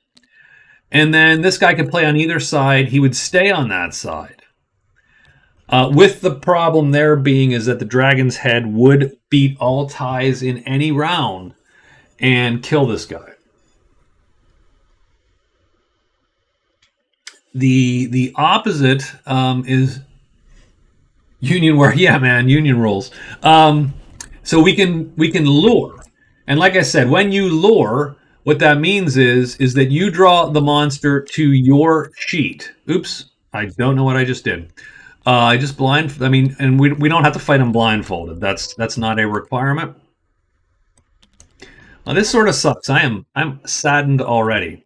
And then this guy could play on either side. He would stay on that side. With the problem there being is that the dragon's head would beat all ties in any round and kill this guy. The opposite is union where yeah man union rules. So we can lure, and like I said, when you lure, what that means is that you draw the monster to your sheet. Oops, I don't know what I just did. I just I mean, and we don't have to fight him blindfolded. That's not a requirement. Well, this sort of sucks. I'm saddened already.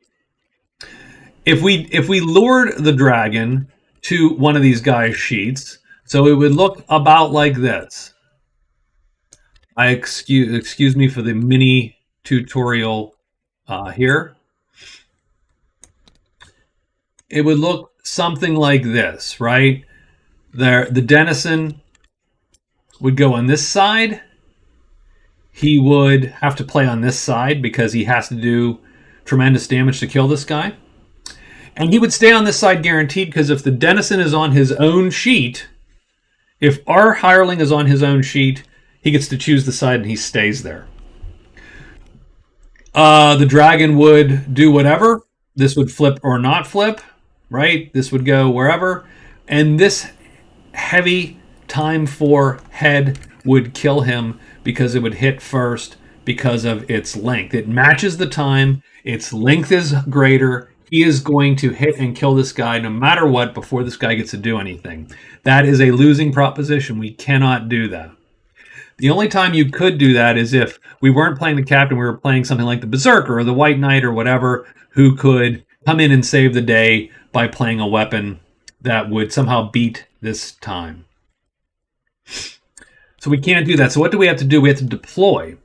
If we lured the dragon to one of these guys' sheets, so it would look about like this. I excuse me for the mini tutorial here. It would look something like this, right? There, the denizen would go on this side. He would have to play on this side because he has to do tremendous damage to kill this guy. And he would stay on this side guaranteed because if the denizen is on his own sheet, if our hireling is on his own sheet, he gets to choose the side and he stays there. The dragon would do whatever. This would flip or not flip, right? This would go wherever. And this heavy time 4 head would kill him because it would hit first because of its length. It matches the time. Its length is greater. He is going to hit and kill this guy no matter what before this guy gets to do anything. That is a losing proposition. We cannot do that. The only time you could do that is if we weren't playing the captain, we were playing something like the Berserker or the White Knight or whatever, who could come in and save the day by playing a weapon that would somehow beat this time. So we can't do that. So what do we have to do? We have to deploy.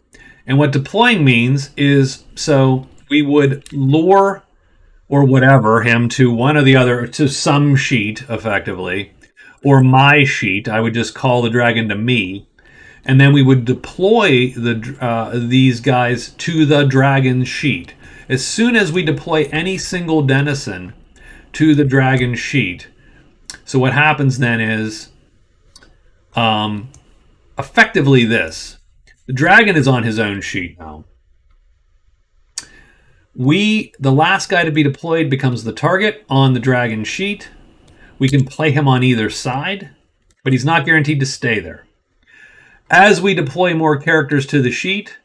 And what deploying means is, so we would lure or whatever him to one or the other, to some sheet, effectively, or my sheet. I would just call the dragon to me. And then we would deploy these guys to the dragon sheet. As soon as we deploy any single denizen to the dragon sheet, so what happens then is effectively this. The dragon is on his own sheet now. The last guy to be deployed becomes the target on the dragon sheet. We can play him on either side, but he's not guaranteed to stay there. As we deploy more characters to the sheet,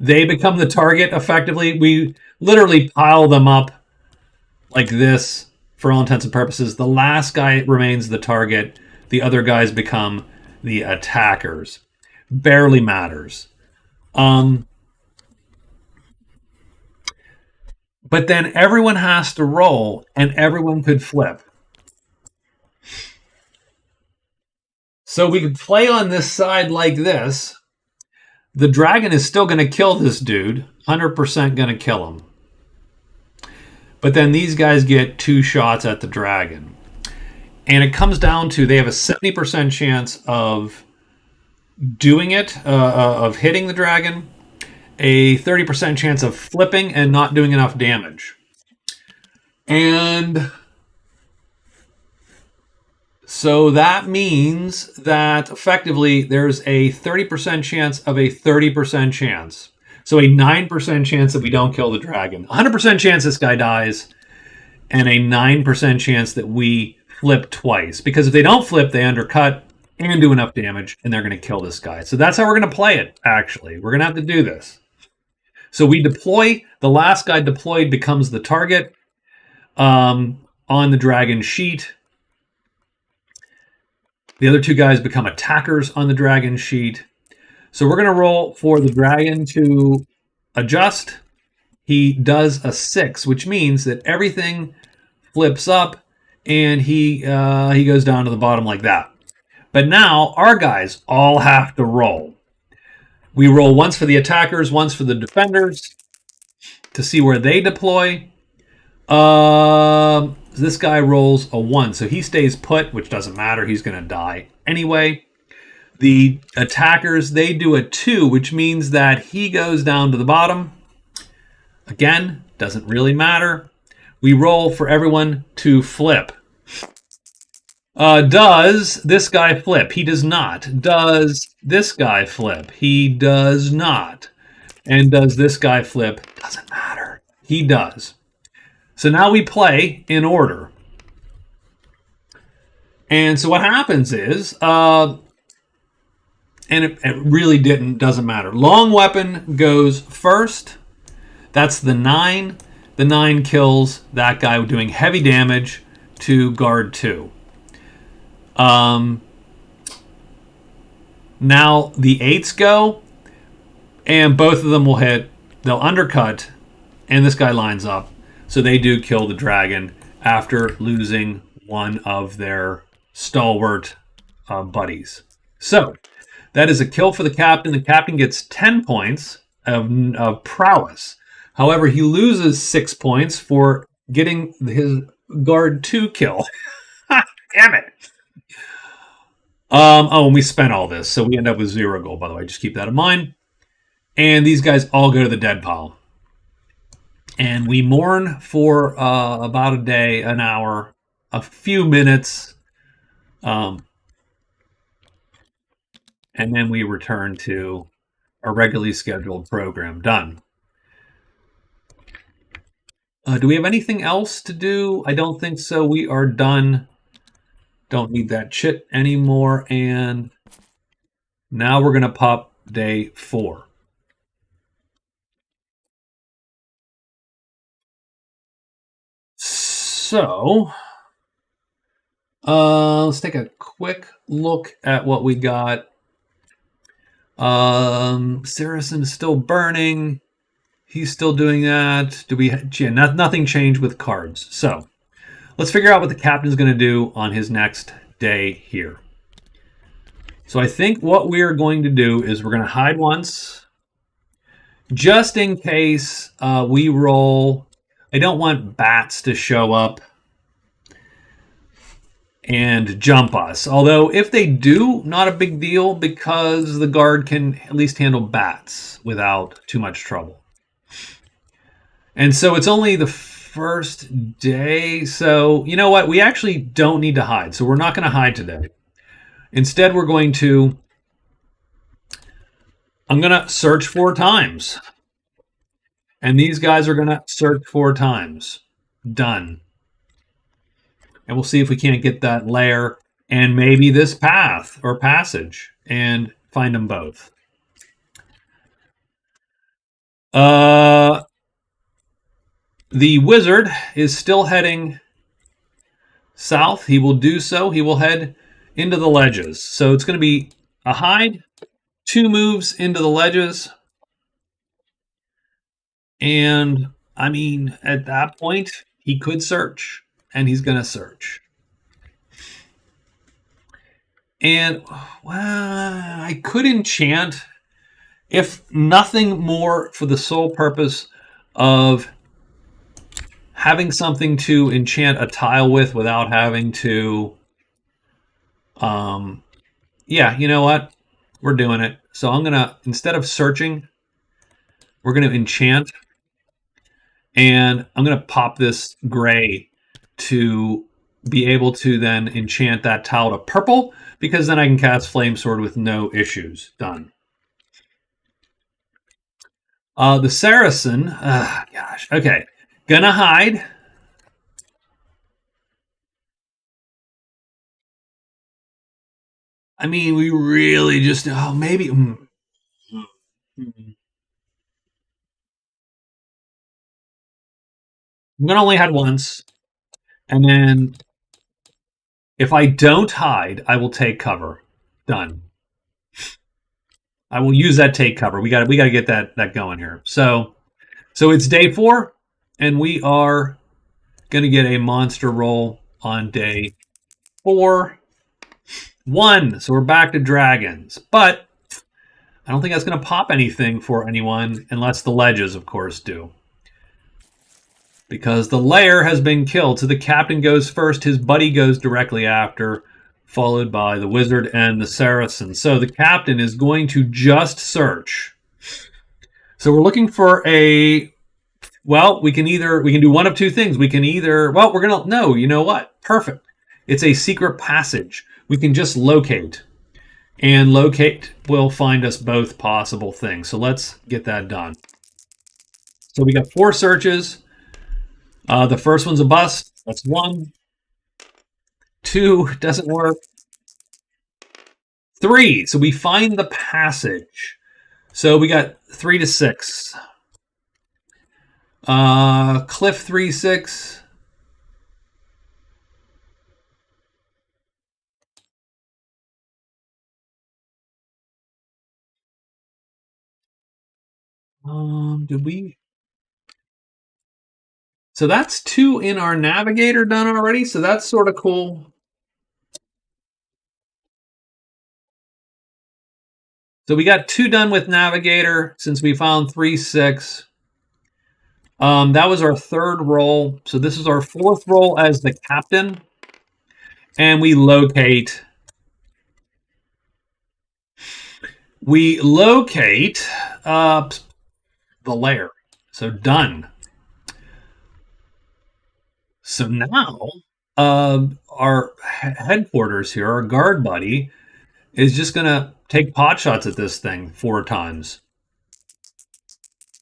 they become the target effectively. We literally pile them up like this for all intents and purposes. The last guy remains the target. The other guys become the attackers. Barely matters. But then everyone has to roll, and everyone could flip. So we could play on this side like this. The dragon is still going to kill this dude. 100% going to kill him. But then these guys get 2 shots at the dragon. And it comes down to they have a 70% chance of doing it, of hitting the dragon, a 30% chance of flipping and not doing enough damage. And so that means that effectively there's a 30% chance of a 30% chance. So a 9% chance that we don't kill the dragon. 100% chance this guy dies. And a 9% chance that we flip twice. Because if they don't flip, they undercut and do enough damage, and they're going to kill this guy. So that's how we're going to play it, actually. We're going to have to do this. So we deploy. The last guy deployed becomes the target on the dragon sheet. The other 2 guys become attackers on the dragon sheet. So we're going to roll for the dragon to adjust. He does a 6, which means that everything flips up and he goes down to the bottom like that. But now our guys all have to roll. We roll once for the attackers, once for the defenders to see where they deploy. This guy rolls a 1, so he stays put, which doesn't matter. He's going to die anyway. The attackers, they do a 2, which means that he goes down to the bottom. Again, doesn't really matter. We roll for everyone to flip. Does this guy flip? He does not. Does this guy flip? He does not. And does this guy flip? Doesn't matter. He does. So now we play in order. And so what happens is, and it really doesn't matter. Long weapon goes first. That's the 9. The 9 kills that guy doing heavy damage to guard 2. Now the 8s go, and both of them will hit. They'll undercut, and this guy lines up. So they do kill the dragon after losing one of their stalwart buddies. So that is a kill for the captain. The captain gets 10 points of prowess. However, he loses 6 points for getting his guard 2 kill. Damn it. And we spent all this, so we end up with 0 gold, by the way. Just keep that in mind. And these guys all go to the dead pile. And we mourn for about a day, an hour, a few minutes. And then we return to our regularly scheduled program. Done. Do we have anything else to do? I don't think so. We are done. Don't need that chit anymore. And now we're going to pop day 4. So, let's take a quick look at what we got. Saracen is still burning. He's still doing that. Nothing changed with cards. So, let's figure out what the captain's going to do on his next day here. So I think what we are going to do is we're going to hide once. Just in case we roll. I don't want bats to show up and jump us. Although if they do, not a big deal because the guard can at least handle bats without too much trouble. And so it's only the first day. So you know what? We actually don't need to hide. So we're not going to hide today. Instead, I'm going to search 4 times. And these guys are going to search 4 times. Done. And we'll see if we can't get that lair and maybe this path or passage and find them both. The wizard is still heading south. He will do so. He will head into the ledges. So it's going to be a hide, 2 moves into the ledges. And, I mean, at that point, he could search, and he's going to search. And, well, I could enchant if nothing more for the sole purpose of having something to enchant a tile with without having to, yeah, you know what? We're doing it. So I'm going to, instead of searching, we're going to enchant. And I'm going to pop this gray to be able to then enchant that tile to purple, because then I can cast Flame Sword with no issues. Done. The Saracen, gosh, okay. Gonna hide. I mean, we really just, oh, maybe. I'm gonna only hide once. And then if I don't hide, I will take cover. Done. I will use that take cover. We got to get that going here. So it's day 4, and we are going to get a monster roll on day 4. 1. So we're back to dragons, but I don't think that's going to pop anything for anyone unless the ledges, of course, do. Because the lair has been killed. So the captain goes first, his buddy goes directly after, followed by the wizard and the Saracen. So the captain is going to just search. So we're looking for a, well, we can do one of two things. We can either, well, we're going to, no, you know what? Perfect. It's a secret passage. We can just locate. And locate will find us both possible things. So let's get that done. So we got 4 searches. The first one's a bust. That's 1. 2 doesn't work. 3. So we find the passage. So we got 3 to 6. Cliff 3, 6. Did we? So that's 2 in our navigator done already. So that's sort of cool. So we got 2 done with navigator since we found 3, 6. That was our 3rd roll. So this is our 4th roll as the captain. And we locate. We locate the lair. So done. So now our headquarters here, our guard buddy, is just going to take pot shots at this thing 4 times.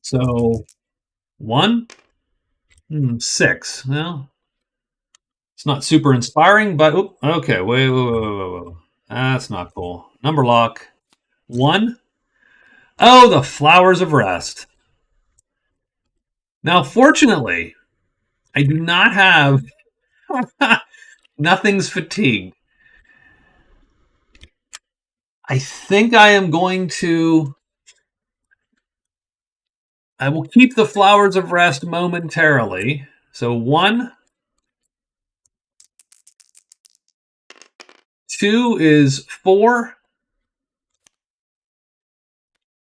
So 1, 6. Well, it's not super inspiring, but okay. Wait. That's not cool. Number lock. 1. Oh, the Flowers of Rest. Now, fortunately, I do not have nothing's fatigued. I think I am going to. I will keep the Flowers of Rest momentarily. So 1. 2 is 4.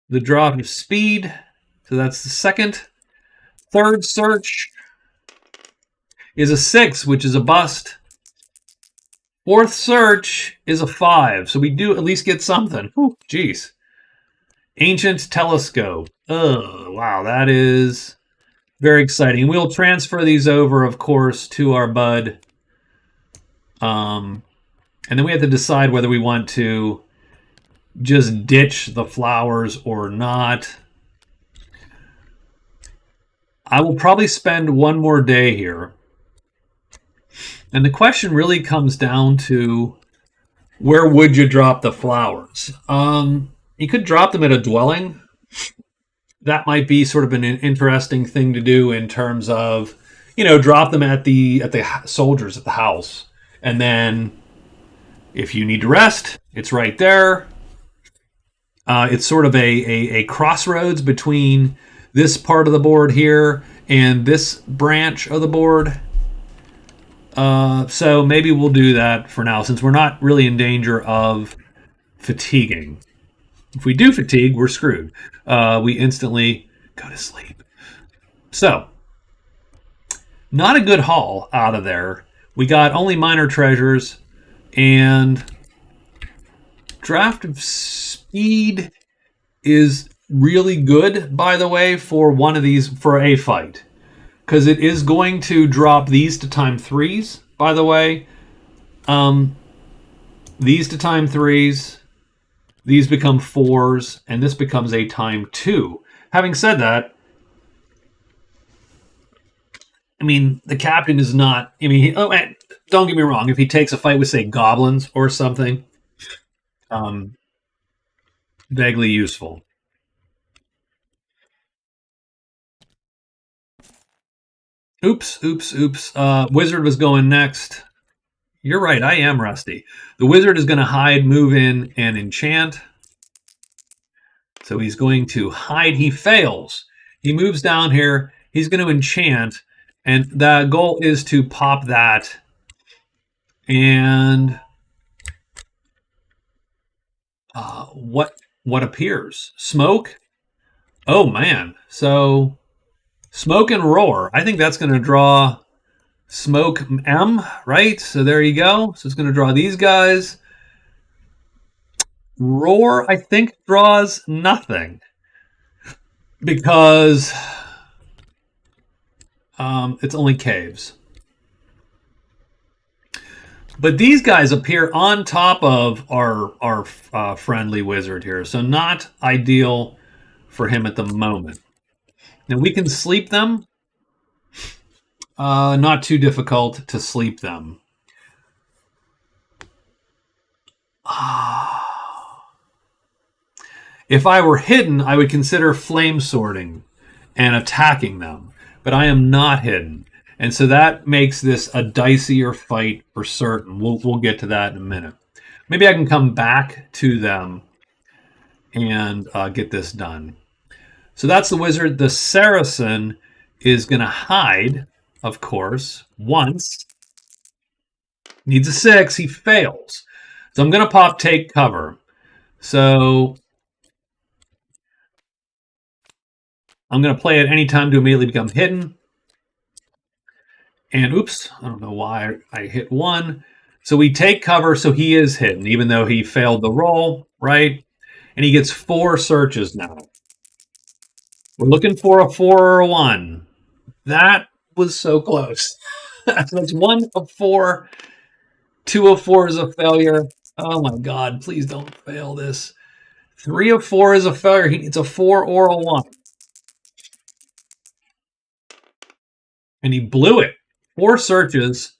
The drop of speed. So that's the 2nd. 3rd search is a 6, which is a bust. 4th search is a 5. So we do at least get something. Jeez. Ancient Telescope. Oh, wow. That is very exciting. We'll transfer these over, of course, to our bud. And then we have to decide whether we want to just ditch the flowers or not. I will probably spend 1 more day here. And the question really comes down to, where would you drop the flowers? You could drop them at a dwelling. That might be sort of an interesting thing to do in terms of, drop them at the soldiers at the house. And then if you need to rest, it's right there. It's sort of a crossroads between this part of the board here and this branch of the board. So maybe we'll do that for now, since we're not really in danger of fatiguing. If we do fatigue, we're screwed. We instantly go to sleep. So, not a good haul out of there. We got only minor treasures and draft of speed is really good, by the way, for one of these for a fight. Because it is going to drop these to time 3s, by the way. These to time 3s. These become 4s, and this becomes a time 2. Having said that, I mean, the captain is not... I mean, don't get me wrong. If he takes a fight with, say, goblins or something, vaguely useful. Oops. Wizard was going next. You're right, I am rusty. The wizard is going to hide, move in, and enchant. So he's going to hide. He fails. He moves down here. He's going to enchant. And the goal is to pop that. And what appears? Smoke? Oh, man. So smoke and roar. I think that's going to draw smoke M, right? So there you go. So it's going to draw these guys. Roar, I think, draws nothing. Because it's only caves. But these guys appear on top of our friendly wizard here. So not ideal for him at the moment. Now we can sleep them. Not too difficult to sleep them. If I were hidden, I would consider flame sorting and attacking them. But I am not hidden. And so that makes this a dicier fight for certain. We'll get to that in a minute. Maybe I can come back to them and get this done. So that's the wizard. The Saracen is going to hide, of course, once. Needs a 6. He fails. So I'm going to pop take cover. So I'm going to play at any time to immediately become hidden. And oops, I don't know why I hit 1. So we take cover, so he is hidden, even though he failed the roll, right? And he gets 4 searches now. We're looking for a 4 or a 1. That was so close. That's 1 of 4. 2 of 4 is a failure. Oh my God, please don't fail this. 3 of 4 is a failure. He needs a 4 or a 1. And he blew it. 4 searches,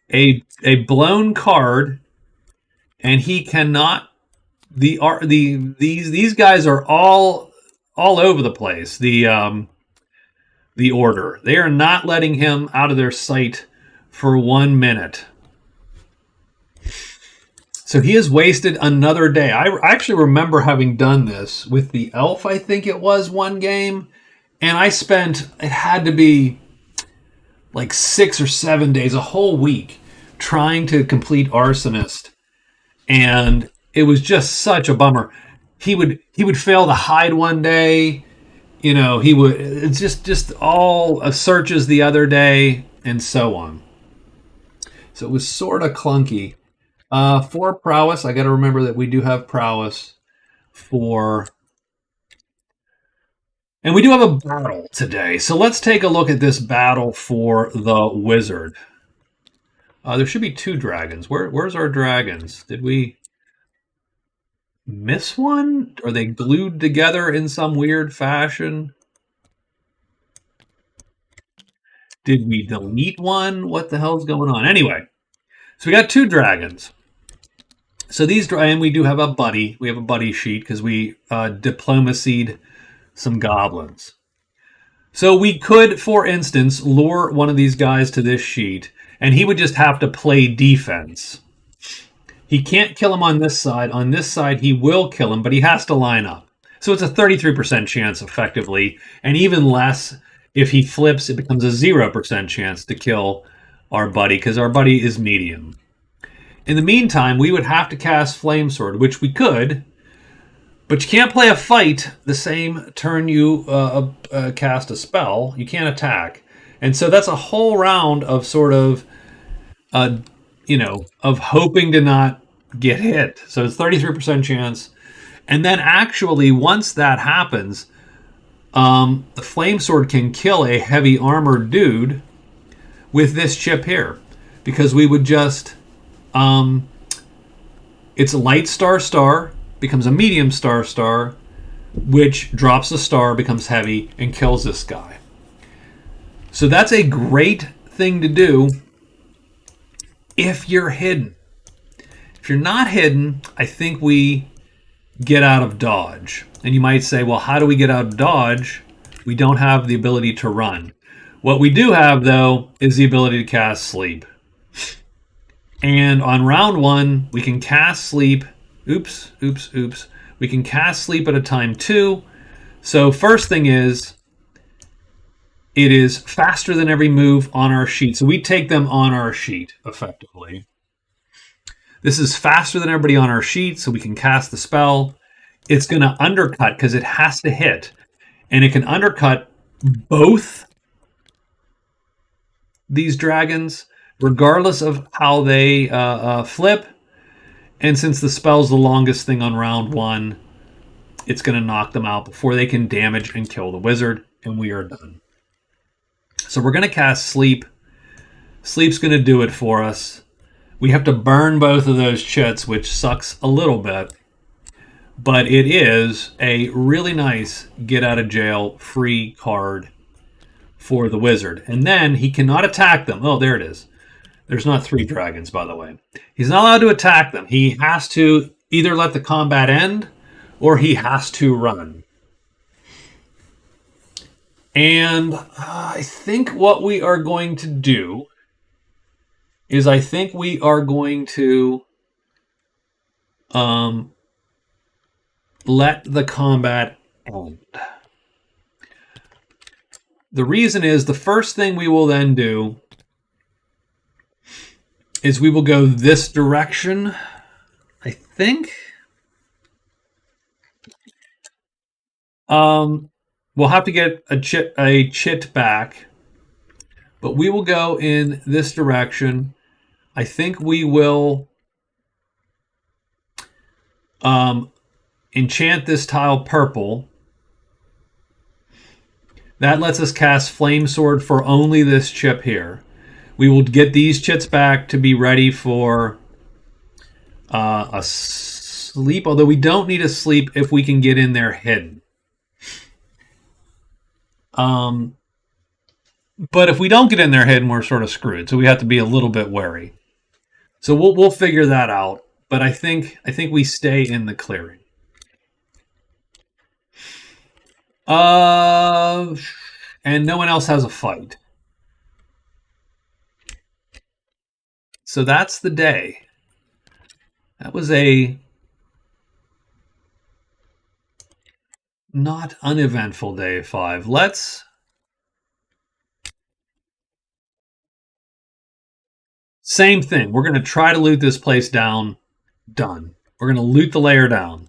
a blown card, and he cannot. These guys are all over the place. The order. They are not letting him out of their sight for 1 minute. So he has wasted another day. I actually remember having done this with the elf. I think it was one game, and I spent. It had to be like 6 or 7 days, a whole week, trying to complete Arsonist. And it was just such a bummer. He would fail to hide one day. You know, he would, it's just all searches the other day, and so on. So it was sort of clunky. For prowess, I got to remember that we do have prowess for... And we do have a battle today. So let's take a look at this battle for the wizard. There should be 2 dragons. Where's our dragons? Did we miss one? Are they glued together in some weird fashion? Did we delete one? What the hell's going on? Anyway, so we got 2 dragons. So these, and we do have a buddy. We have a buddy sheet because we diplomacied some goblins. So we could, for instance, lure one of these guys to this sheet, and he would just have to play defense. He can't kill him on this side. On this side, he will kill him, but he has to line up. So it's a 33% chance, effectively, and even less if he flips, it becomes a 0% chance to kill our buddy, because our buddy is medium. In the meantime, we would have to cast Flame Sword, which we could, But you can't play a fight the same turn you cast a spell. You can't attack. And so that's a whole round of sort of, uh, of hoping to not get hit. So it's 33% chance. And then actually, once that happens, the flame sword can kill a heavy armored dude with this chip here. Because we would just, it's light star star, becomes a medium star star, which drops a star, becomes heavy, and kills this guy. So that's a great thing to do if you're hidden. If you're not hidden, I think we get out of dodge. And you might say, well, how do we get out of dodge? We don't have the ability to run. What we do have, though, is the ability to cast sleep. And on round 1, we can cast sleep. Oops. We can cast sleep at a time 2. So first thing is, it is faster than every move on our sheet. So we take them on our sheet, effectively. This is faster than everybody on our sheet, so we can cast the spell. It's going to undercut because it has to hit. And it can undercut both these dragons, regardless of how they flip. And since the spell's the longest thing on round 1, it's going to knock them out before they can damage and kill the wizard, and we are done. So we're going to cast Sleep. Sleep's going to do it for us. We have to burn both of those chits, which sucks a little bit. But it is a really nice get-out-of-jail-free card for the wizard. And then he cannot attack them. Oh, there it is. There's not 3 dragons, by the way. He's not allowed to attack them. He has to either let the combat end or he has to run. And I think what we are going to do is I think we are going to let the combat end. The reason is the first thing we will then do is we will go this direction, I think. We'll have to get a chit back, but we will go in this direction. I think we will enchant this tile purple. That lets us cast Flame Sword for only this chip here. We will get these chits back to be ready for a sleep, although we don't need a sleep if we can get in there hidden. But if we don't get in there hidden, we're sort of screwed. So we have to be a little bit wary. So we'll figure that out. But I think we stay in the clearing. And no one else has a fight. So that's the day. That was a not uneventful day 5. Same thing. We're going to try to loot this place down. Done. We're going to loot the layer down.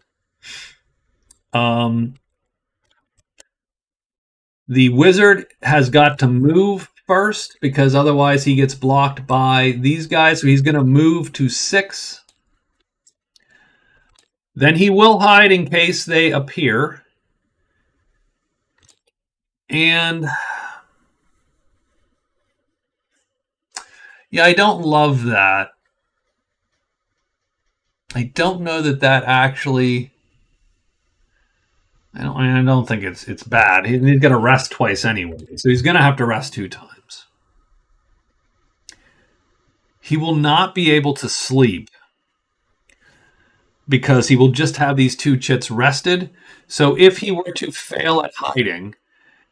The wizard has got to move first because otherwise he gets blocked by these guys. So he's going to move to 6. Then he will hide in case they appear. And yeah, I don't love that. I don't know that actually. I don't think it's bad. He's got to rest twice anyway, so he's going to have to rest 2 times. He will not be able to sleep because he will just have these 2 chits rested. So if he were to fail at hiding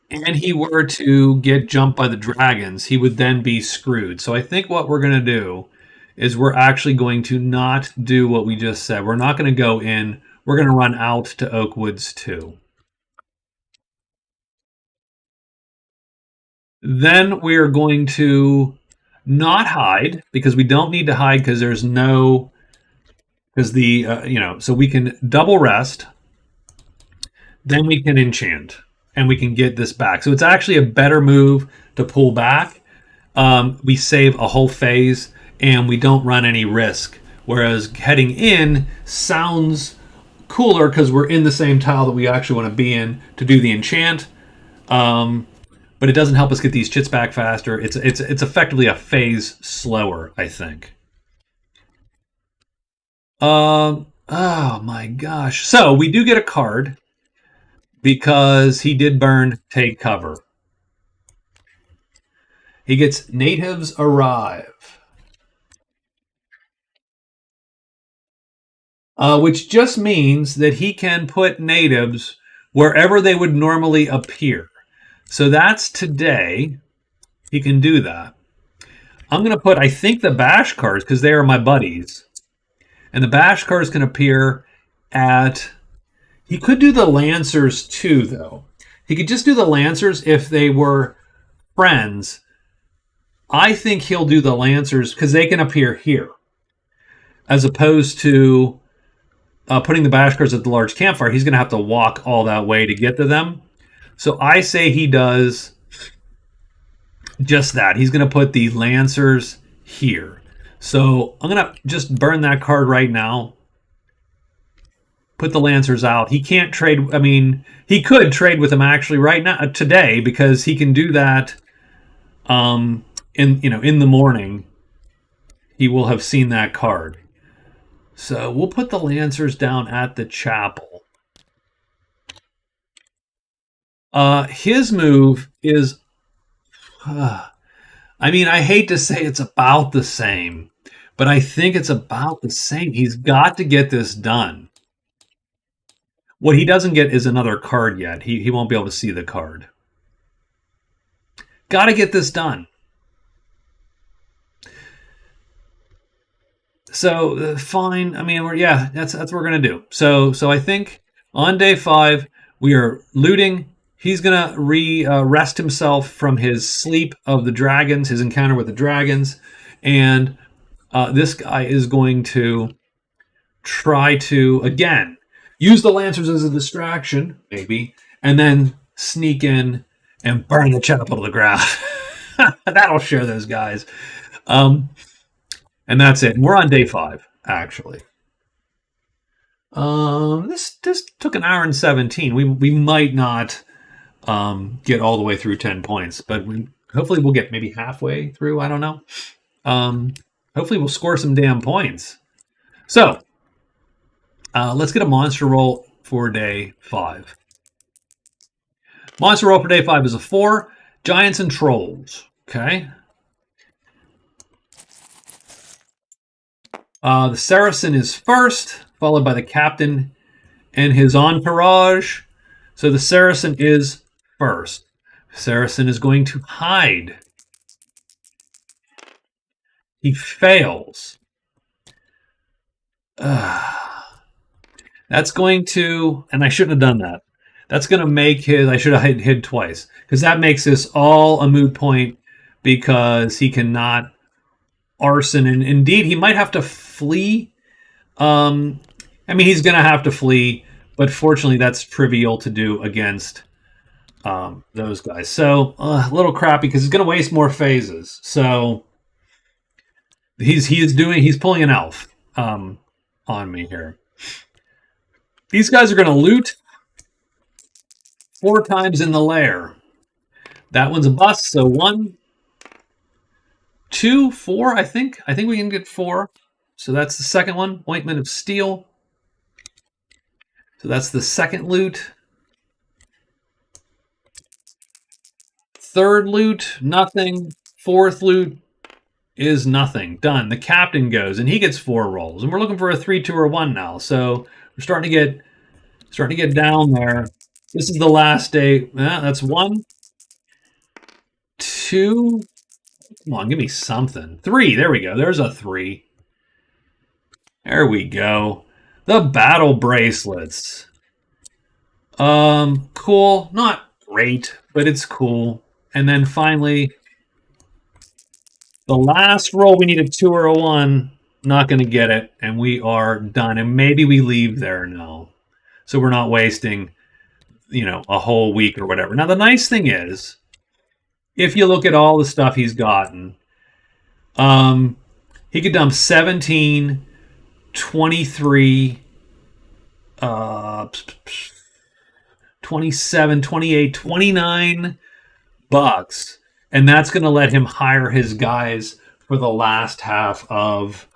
and he were to get jumped by the dragons, he would then be screwed. So I think what we're going to do is we're actually going to not do what we just said. We're not going to go in. We're going to run out to Oakwoods 2. Then we're going to not hide because we don't need to hide because there's no, because the, so we can double rest. then we can enchant and we can get this back. So it's actually a better move to pull back. We save a whole phase and we don't run any risk. Whereas heading in sounds cooler because we're in the same tile that we actually want to be in to do the enchant. But it doesn't help us get these chits back faster. It's effectively a phase slower, I think. Oh my gosh. So we do get a card because he did burn Take Cover. He gets Natives Arrive. Which just means that he can put natives wherever they would normally appear. So that's today. He can do that. I'm going to put, I think, the bash cards because they are my buddies. And the bash cards can appear at... He could do the Lancers too, though. He could just do the Lancers if they were friends. I think he'll do the Lancers because they can appear here. As opposed to putting the bash cards at the large campfire. He's going to have to walk all that way to get to them. So I say he does just that. He's going to put the Lancers here. So I'm going to just burn that card right now. Put the Lancers out. He can't trade. I mean, he could trade with them actually right now today because he can do that. In the morning, he will have seen that card. So we'll put the Lancers down at the chapel. His move is, I hate to say it's about the same, but I think it's about the same. He's got to get this done. What he doesn't get is another card yet. He won't be able to see the card. Got to get this done. So fine. That's what we're gonna do. So I think on day 5 we are looting. He's gonna rest himself from his sleep of the dragons, his encounter with the dragons, and this guy is going to try to again use the Lancers as a distraction, maybe, and then sneak in and burn the chapel to the ground. That'll show those guys. And that's it. And we're on day 5, actually. This took an hour and 17. We might not get all the way through 10 points, but hopefully we'll get maybe halfway through. I don't know. Hopefully we'll score some damn points. So let's get a monster roll for day 5. Monster roll for day 5 is a 4. Giants and Trolls. Okay. The Saracen is first, followed by the captain and his entourage. So the Saracen is first. Saracen is going to hide. He fails. That's going to, and I shouldn't have done that. That's going to make his, I should have hid twice, because that makes this all a moot point because he cannot arson, and indeed he might have to flee. He's going to have to flee, but fortunately that's trivial to do against those guys. So a little crappy because he's going to waste more phases. So he's pulling an elf on me here. These guys are going to loot 4 times in the lair. That one's a bust. So 1, 2, 4, I think. I think we can get 4. So that's the second one. Ointment of Steel. So that's the second loot. Third loot, nothing. Fourth loot is nothing. Done. The captain goes, and he gets 4 rolls. And we're looking for a 3, 2, or 1 now. So we're starting to get down there. This is the last day. That's 1, 2. Come on, give me something. 3. There we go. There's a 3. There we go. The battle bracelets. Cool. Not great, but it's cool. And then finally, the last roll, we need a 2 or a 1. Not going to get it, and we are done. And maybe we leave there now, so we're not wasting a whole week or whatever. Now, the nice thing is, if you look at all the stuff he's gotten, um, he could dump 17, 23, uh, 27, 28, 29 bucks, and that's going to let him hire his guys for the last half of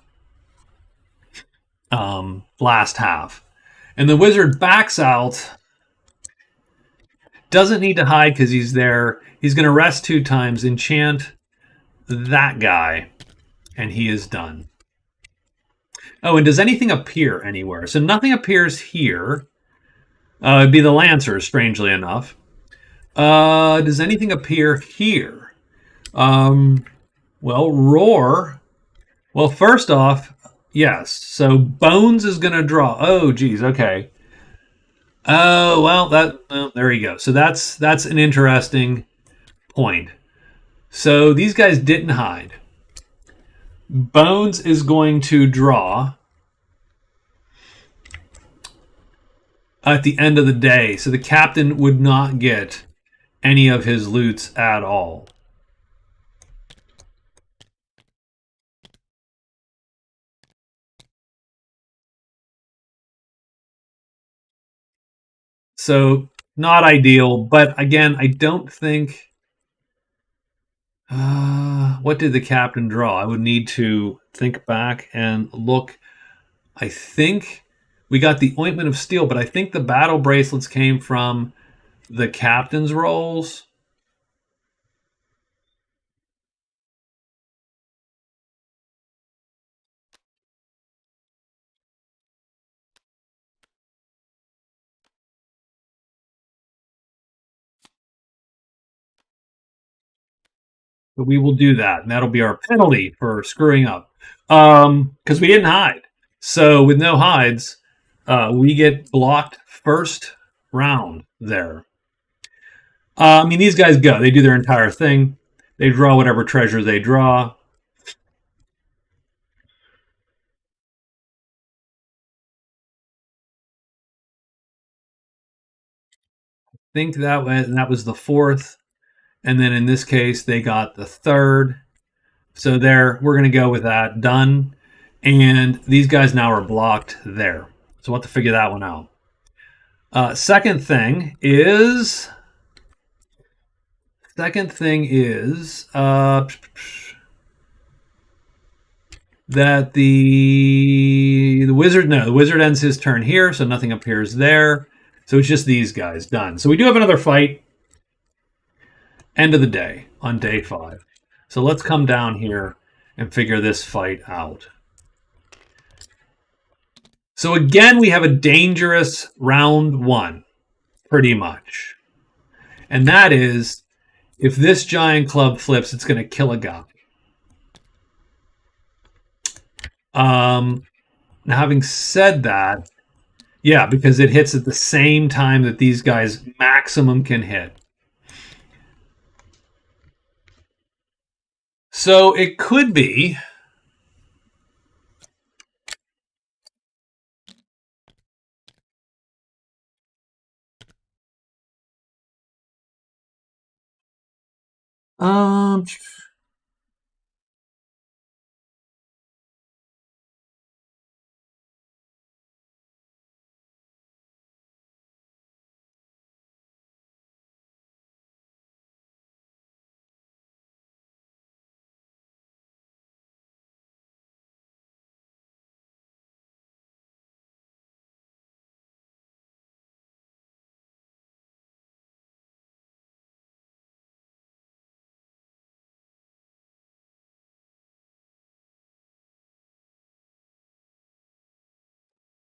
last half. And the wizard backs out, doesn't need to hide because he's there. He's going to rest 2 times, enchant that guy, and he is done. Oh, and does anything appear anywhere? So nothing appears here. It'd be the Lancers, strangely enough. Does anything appear here? Well, Roar. Well, first off, yes. So Bones is going to draw. Oh, geez. Okay. Oh, well, there you go. So that's an interesting point. So these guys didn't hide. Bones is going to draw at the end of the day. So the captain would not get any of his loots at all. So not ideal, but again, I don't think. What did the captain draw? I would need to think back and look. I think we got the Ointment of Steel, but I think the battle bracelets came from the captain's rolls. But we will do that, and that'll be our penalty for screwing up. Because we didn't hide. So with no hides, we get blocked first round there. I mean, these guys go. They do their entire thing. They draw whatever treasure they draw. I think that was the 4th. And then in this case, they got the 3rd. So there, we're going to go with that. Done. And these guys now are blocked there. So we'll have to figure that one out. Second thing is that the wizard ends his turn here, so nothing appears there. So it's just these guys. Done. So we do have another fight. End of the day on day 5. So let's come down here and figure this fight out. So again, we have a dangerous round 1, pretty much. And that is, if this giant club flips, it's going to kill a guy. Now, having said that, yeah, because it hits at the same time that these guys maximum can hit. So it could be um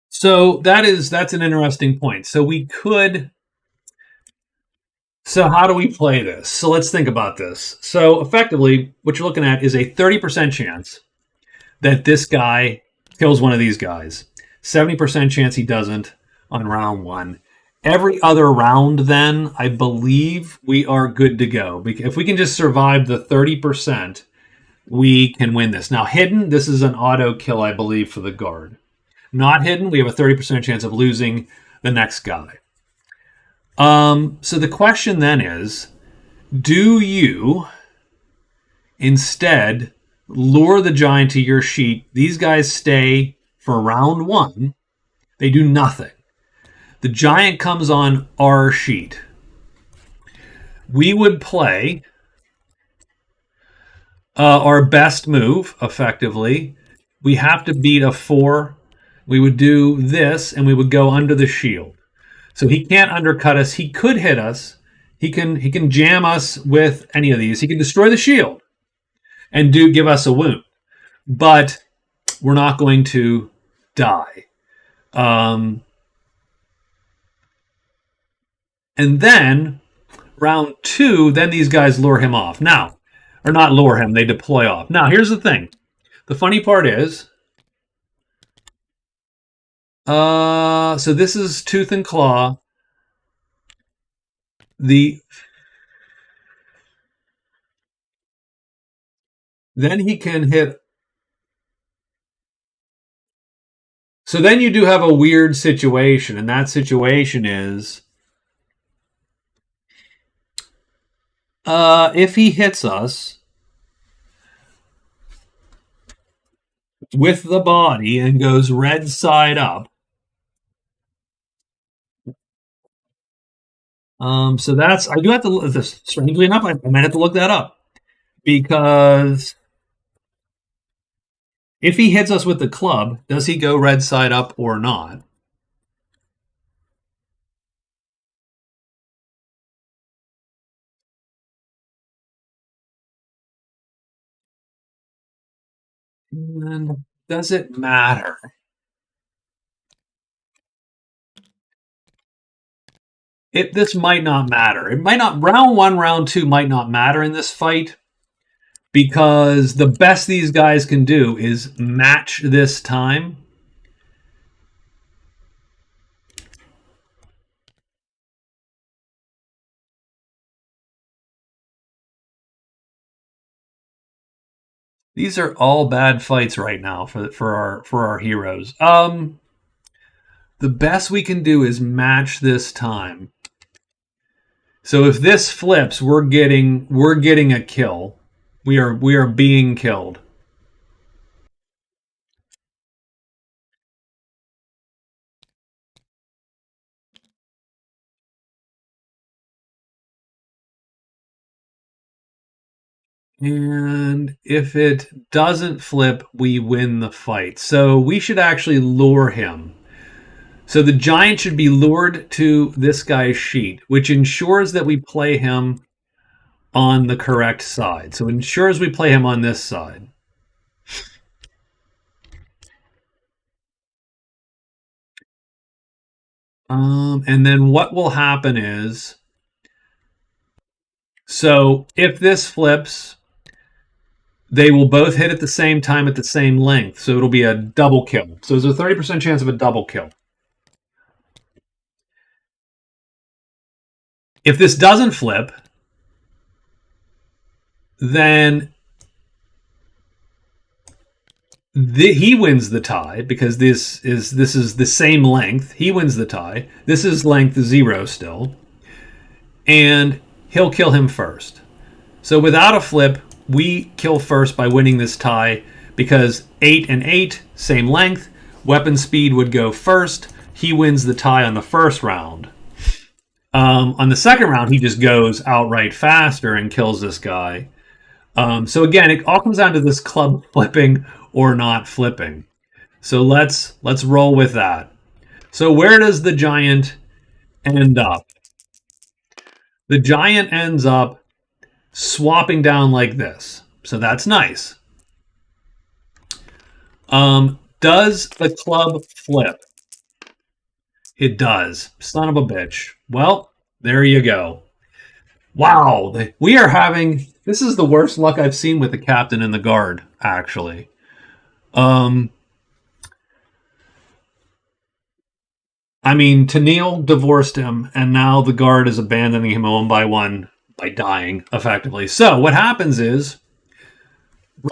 so that's an interesting point. So we could. So how do we play this? So let's think about this. So effectively, what you're looking at is a 30% chance that this guy kills one of these guys. 70% chance he doesn't on round 1. Every other round, then, I believe we are good to go. If we can just survive the 30%, we can win this. Now, hidden, this is an auto kill, I believe, for the guard. Not hidden, we have a 30% chance of losing the next guy. So the question then is, do you instead lure the giant to your sheet? These guys stay for round one. They do nothing. The giant comes on our sheet. We would play our best move, effectively. We have to beat a 4. We would do this, and we would go under the shield. So he can't undercut us. He could hit us. He can jam us with any of these. He can destroy the shield and give us a wound. But we're not going to die. And then round 2, then these guys lure him off. Now, or not lure him, they deploy off. Now, here's the thing. The funny part is, so this is Tooth and Claw. Then he can hit. So then you do have a weird situation, and that situation is, if he hits us with the body and goes red side up, so that's, I do have to, strangely enough, I might have to look that up, because if he hits us with the club, does he go red side up or not? And does it matter? This might not matter. It might not. Round 1, round 2 might not matter in this fight, because the best these guys can do is match this time. These are all bad fights right now for our heroes. The best we can do is match this time. So if this flips, we're getting a kill. We are being killed. And if it doesn't flip, we win the fight. So we should actually lure him. So the giant should be lured to this guy's sheet, which ensures that we play him on the correct side. So it ensures we play him on this side. And then what will happen is, so if this flips, they will both hit at the same time at the same length. So it'll be a double kill. So there's a 30% chance of a double kill. If this doesn't flip, then he wins the tie, because this is the same length. He wins the tie. This is length 0 still. And he'll kill him first. So without a flip, we kill first by winning this tie, because 8 and 8, same length. Weapon speed would go first. He wins the tie on the first round. On the second round, he just goes outright faster and kills this guy. So again, it all comes down to this club flipping or not flipping. So let's roll with that. So where does the giant end up? The giant ends up swapping down like this. So that's nice. Does the club flip? It does. Son of a bitch. Well, there you go. Wow. We are having... This is the worst luck I've seen with the captain and the guard, actually. I mean, Tennille divorced him, and now the guard is abandoning him one by one by dying, effectively. So what happens is,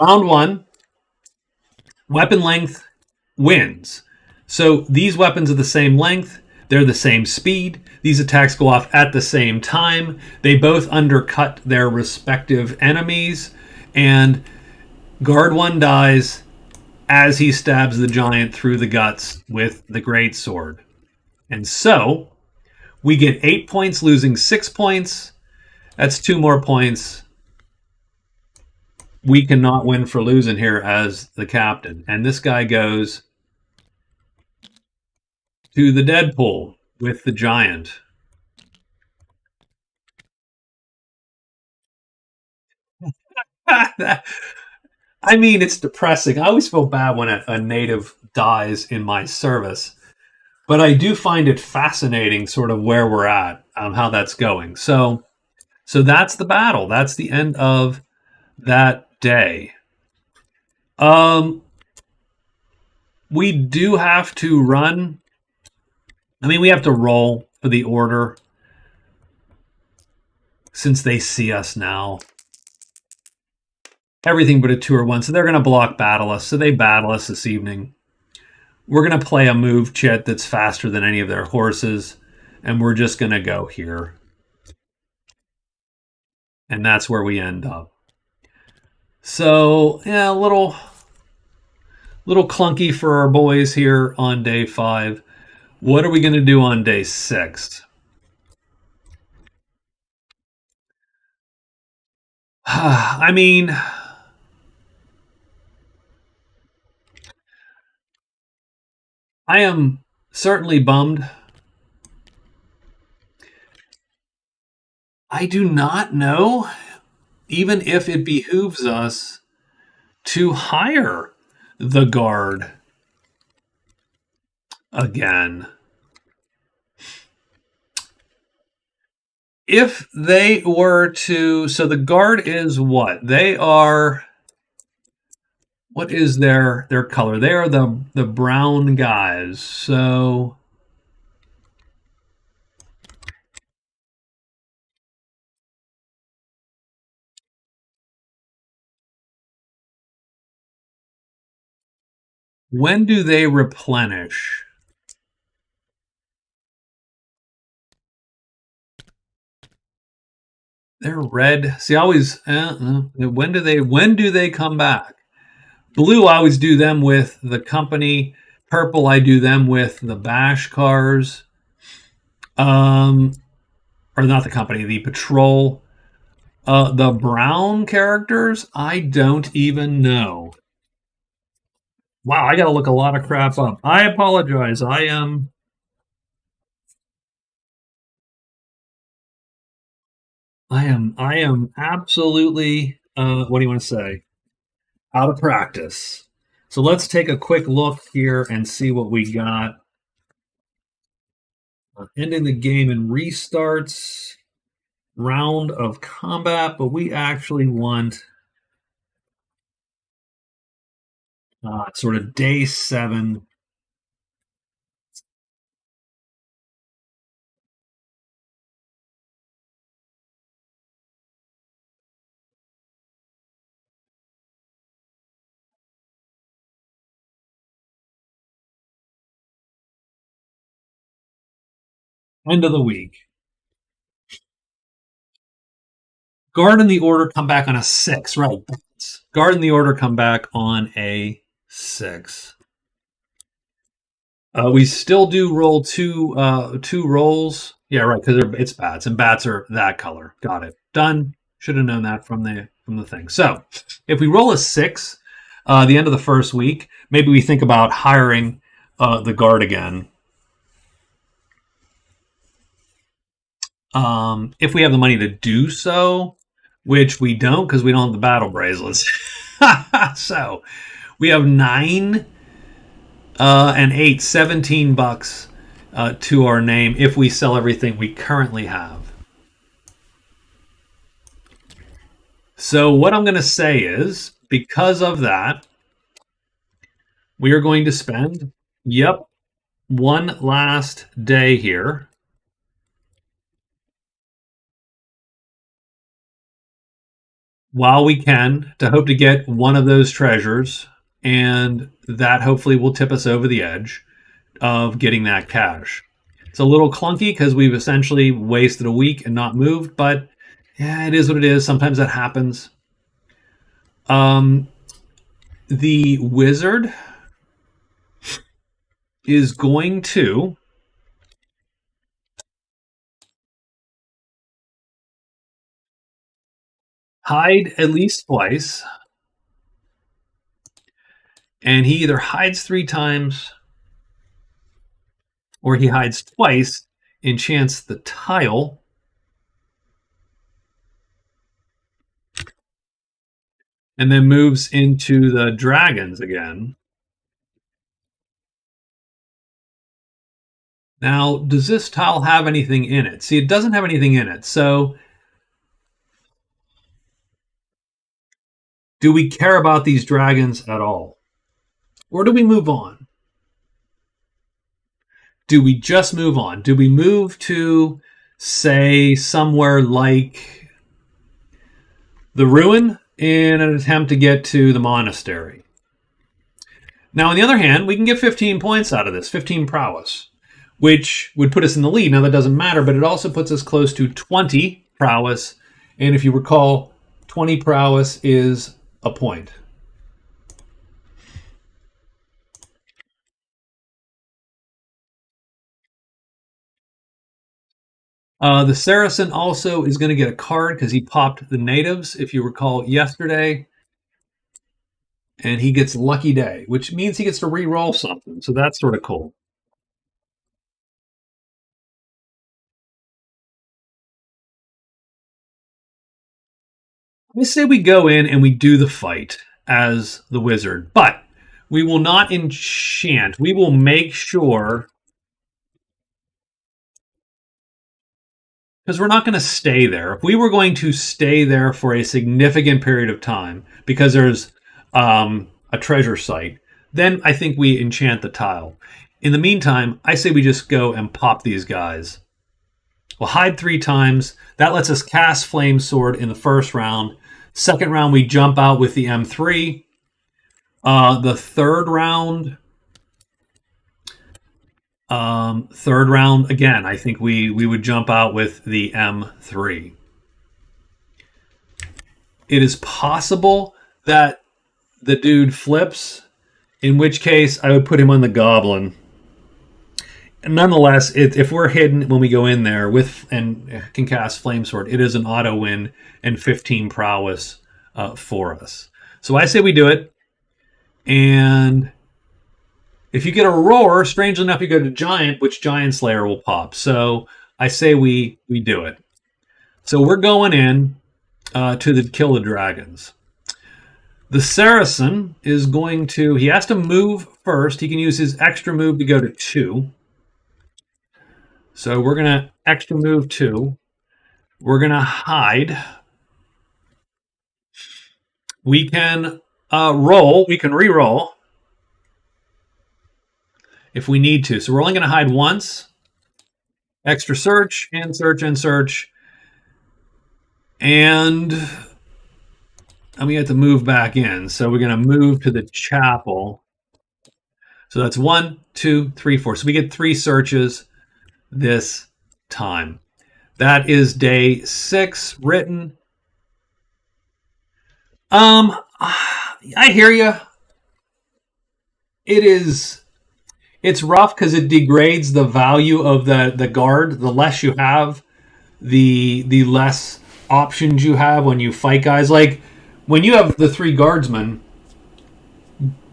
round 1, weapon length wins. So these weapons are the same length, They're the same speed. These attacks go off at the same time. They both undercut their respective enemies. And Guard 1 dies as he stabs the giant through the guts with the greatsword. And so we get 8 points, losing 6 points. That's 2 more points. We cannot win for losing here as the captain. And this guy goes to the Deadpool with the giant. I mean, it's depressing. I always feel bad when a native dies in my service, but I do find it fascinating, sort of where we're at, how that's going. So that's the battle. That's the end of that day. We do have to run. I mean, we have to roll for the order since they see us now. Everything but a 2 or 1. So they're going to block battle us. So they battle us this evening. We're going to play a move chit that's faster than any of their horses. And we're just going to go here. And that's where we end up. So, yeah, a little clunky for our boys here on day 5. What are we going to do on day 6? I mean, I am certainly bummed. I do not know, even if it behooves us to hire the guard again. If they were to, so the guard is what? They are, what is their color? They are the brown guys. So when do they replenish? They're red. See, I always when do they come back? Blue, I always do them with the company. Purple, I do them with the bash cars. Or not the company, the patrol. The brown characters, I don't even know. Wow, I gotta look a lot of crap up. I apologize. I am absolutely what do you want to say? Out of practice. So let's take a quick look here and see what we got. Ending the game in restarts, round of combat, but we actually want sort of day 7. End of the week. Guard and the Order come back on a 6, right? Guard and the Order come back on a 6. We still do roll two rolls. Yeah, right, because it's bats, and bats are that color. Got it. Done. Should have known that from the thing. So, if we roll a 6, the end of the first week, maybe we think about hiring the guard again. If we have the money to do so, which we don't because we don't have the battle bracelets. So we have 9 and 8, $17 to our name if we sell everything we currently have. So what I'm going to say is, because of that, we are going to spend, one last day here. While we can, to hope to get one of those treasures, and that hopefully will tip us over the edge of getting that cash. It's a little clunky because we've essentially wasted a week and not moved, but yeah, it is what it is. Sometimes that happens. The wizard is going to hide at least twice, and he either hides 3 times or he hides twice, enchants the tile, and then moves into the dragons again. Now, does this tile have anything in it? See, it doesn't have anything in it. So, do we care about these dragons at all? Or do we move on? Do we just move on? Do we move to, say, somewhere like the ruin in an attempt to get to the monastery? Now, on the other hand, we can get 15 points out of this, 15 prowess, which would put us in the lead. Now, that doesn't matter, but it also puts us close to 20 prowess. And if you recall, 20 prowess is a point. The Saracen also is going to get a card because he popped the natives, if you recall, yesterday. And he gets Lucky Day, which means he gets to re-roll something. So that's sort of cool. I say we go in and we do the fight as the wizard, but we will not enchant. We will make sure, because we're not going to stay there. If we were going to stay there for a significant period of time because there's a treasure site, then I think we enchant the tile. In the meantime, I say we just go and pop these guys. We'll hide 3 times. That lets us cast Flame Sword in the first round. Second round, we jump out with the M3. The third round, again, I think we would jump out with the M3. It is possible that the dude flips, in which case I would put him on the goblin. Nonetheless, if we're hidden when we go in there with and can cast Flame Sword, it is an auto win and 15 prowess for us. So I say we do it. And if you get a roar, strangely enough, you go to Giant, which Giant Slayer will pop. So I say we do it. So we're going in to kill the dragons. The Saracen is going to, he has to move first. He can use his extra move to go to 2. So we're going to extra move 2. We're going to hide. We can roll. We can re-roll if we need to. So we're only going to hide once. Extra search and search and search. And we have to move back in. So we're going to move to the chapel. So that's 1, 2, 3, 4. So we get 3 searches this time. That is day 6 written. I hear you. It's rough because it degrades the value of the guard. The less you have, the less options you have when you fight guys. Like when you have the 3 guardsmen,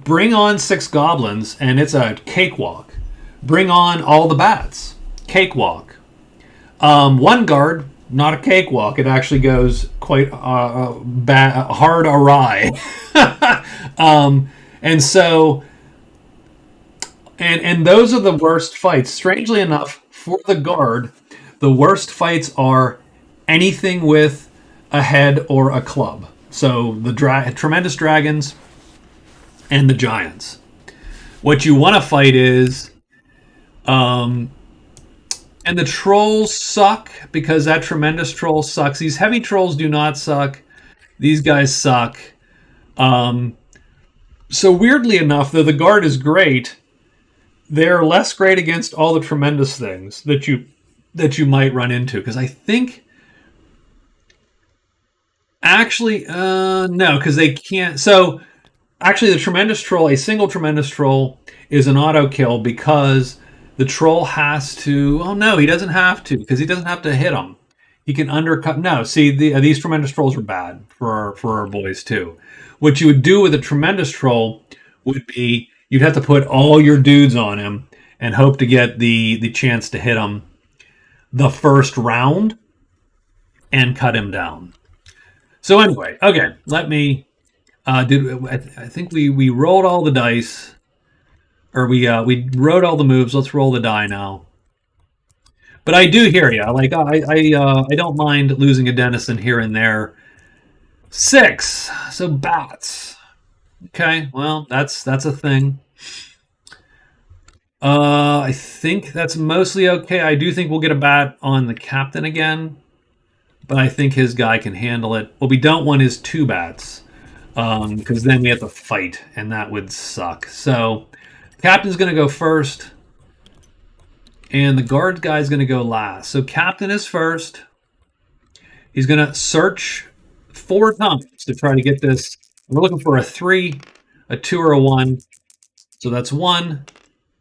bring on 6 goblins and it's a cakewalk. Bring on all the bats. Cakewalk. 1 guard, not a cakewalk. It actually goes quite hard awry. And so, and those are the worst fights. Strangely enough, for the guard, the worst fights are anything with a head or a club. So the tremendous dragons and the giants. What you want to fight is, and the trolls suck because that tremendous troll sucks. These heavy trolls do not suck. These guys suck. So weirdly enough, though the guard is great, they're less great against all the tremendous things that you might run into. Because I think actually, no, because they can't. So actually, the tremendous troll, a single tremendous troll, is an auto kill because the troll has to. Oh no, he doesn't have to because he doesn't have to hit them. He can undercut. No, see, these tremendous trolls are bad for our boys too. What you would do with a tremendous troll would be you'd have to put all your dudes on him and hope to get the chance to hit him the first round and cut him down. So anyway, okay, let me. I think we rolled all the dice, or we wrote all the moves. Let's roll the die now. But I do hear you. Like I don't mind losing a denizen here and there. 6. So bats. Okay, well that's a thing. I think that's mostly okay. I do think we'll get a bat on the captain again, but I think his guy can handle it. What we don't want is 2 bats, because then we have to fight, and that would suck. So, captain's going to go first, and the guard guy's going to go last. So, captain is first. He's going to search 4 times to try to get this. We're looking for a 3, a 2, or a 1. So that's 1.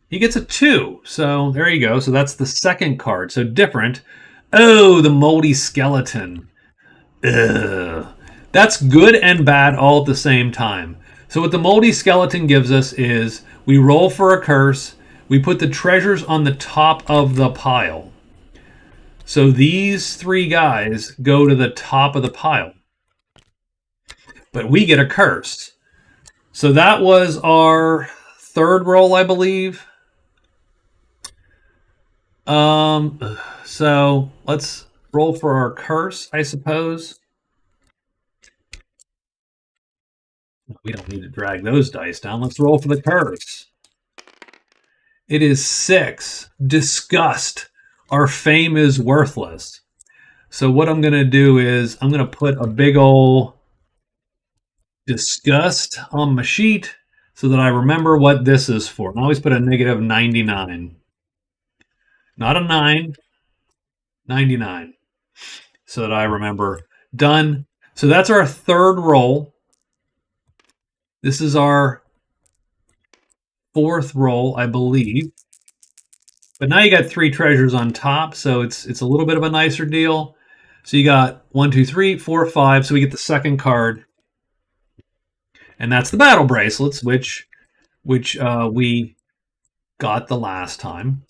He gets a 2. So there you go. So that's the second card. So different. Oh, the moldy skeleton. Ugh. That's good and bad all at the same time. So what the moldy skeleton gives us is we roll for a curse. We put the treasures on the top of the pile. So these 3 guys go to the top of the pile. But we get a curse. So that was our 3rd roll, I believe. So let's roll for our curse, I suppose. We don't need to drag those dice down. Let's roll for the curse. It is 6. Disgust. Our fame is worthless. So what I'm going to do is I'm going to put a big ol' disgust on my sheet so that I remember what this is for. I always put a negative 99. Not a 9. 99. So that I remember. Done. So that's our 3rd roll. This is our 4th roll, I believe. But now you got 3 treasures on top, so it's a little bit of a nicer deal. So you got 1, 2, 3, 4, 5. So we get the second card. And that's the battle bracelets, which we got the last time.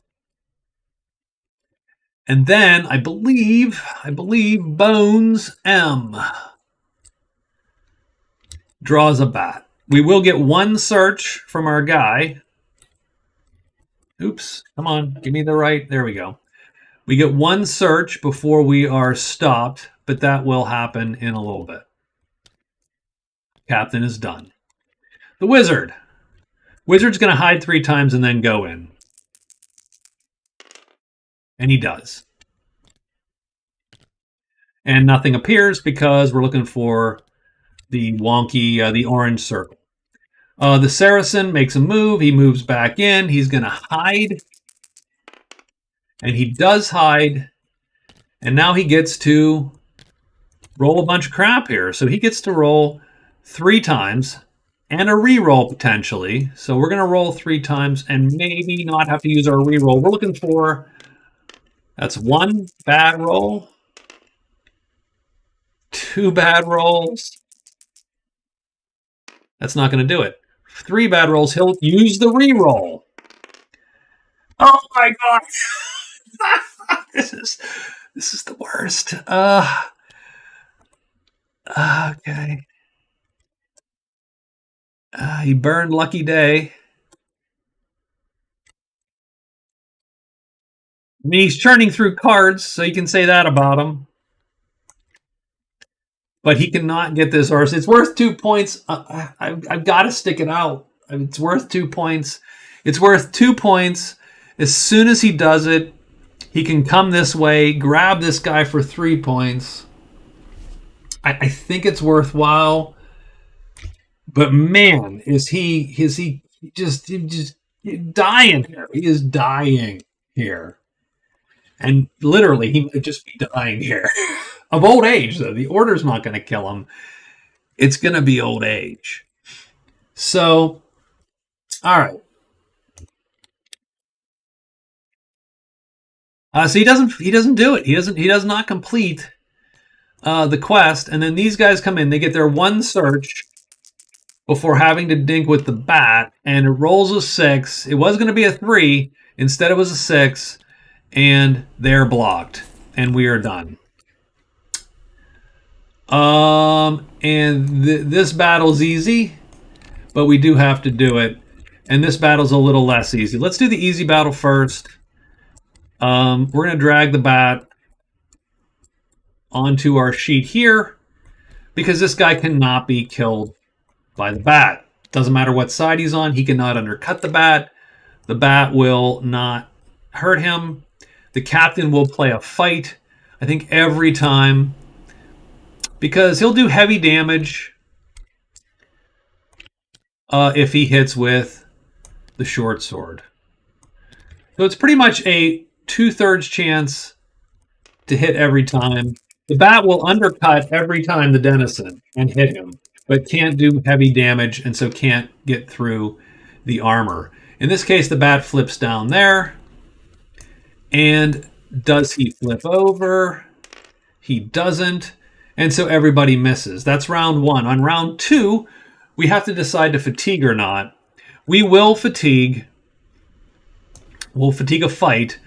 And then I believe Bones M draws a bat. We will get 1 search from our guy. Oops, come on, give me the right. There we go. We get 1 search before we are stopped, but that will happen in a little bit. Captain is done. The wizard. Wizard's going to hide 3 times and then go in. And he does. And nothing appears because we're looking for the wonky, the orange circle. The Saracen makes a move. He moves back in. He's going to hide. And he does hide. And now he gets to roll a bunch of crap here. So he gets to roll 3 times and a reroll potentially. So we're going to roll 3 times and maybe not have to use our reroll. We're looking for, that's 1 bad roll, 2 bad rolls. That's not going to do it. 3 bad rolls. He'll use the reroll. Oh my god! This is the worst. Okay. He burned Lucky Day. I mean, he's churning through cards, so you can say that about him. But he cannot get this horse. It's worth 2 points. I've got to stick it out. I mean, it's worth 2 points. It's worth 2 points. As soon as he does it, he can come this way, grab this guy for 3 points. I think it's worthwhile. But man, is he just He's dying here. He is dying here. And literally, he might just be dying here. Of old age, though. The order's not going to kill him. It's going to be old age. So, all right. So he doesn't do it. He does not complete the quest. And then these guys come in. They get their one search before having to dink with the bat, and it rolls a 6. It was going to be a 3. Instead, it was a 6, and they're blocked, and we are done. And this battle's easy, but we do have to do it. And this battle's a little less easy. Let's do the easy battle first. We're going to drag the bat onto our sheet here because this guy cannot be killed by the bat. Doesn't matter what side he's on, he cannot undercut the bat. The bat will not hurt him. The captain will play a fight, I think, every time because he'll do heavy damage if he hits with the short sword. So it's pretty much a 2/3 chance to hit every time. The bat will undercut every time the denizen and hit him, but can't do heavy damage and so can't get through the armor. In this case, the bat flips down there. And does he flip over? He doesn't. And so everybody misses. That's round 1. On round 2, we have to decide to fatigue or not. We will fatigue. We'll fatigue a fight,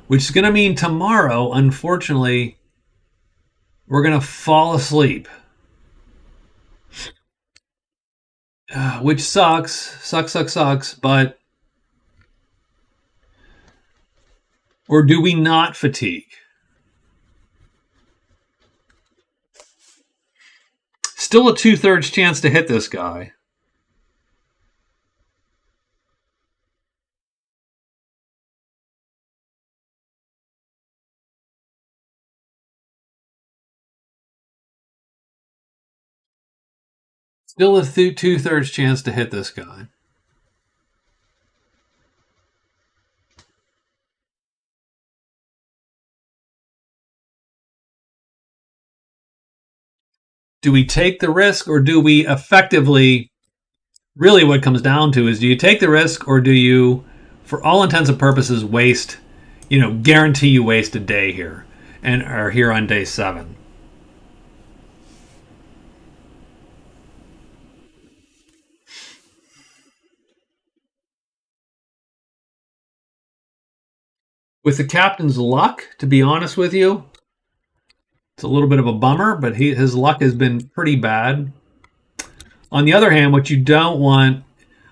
which is going to mean tomorrow, unfortunately, we're going to fall asleep. Which sucks, but... Or do we not fatigue? Still a 2/3 chance to hit this guy. Still a 2/3 chance to hit this guy. Do we take the risk or do we effectively, really what it comes down to is, do you take the risk or do you, for all intents and purposes, waste, guarantee you waste a day here and are here on day 7? With the captain's luck, to be honest with you, it's a little bit of a bummer, but his luck has been pretty bad. On the other hand, what you don't want,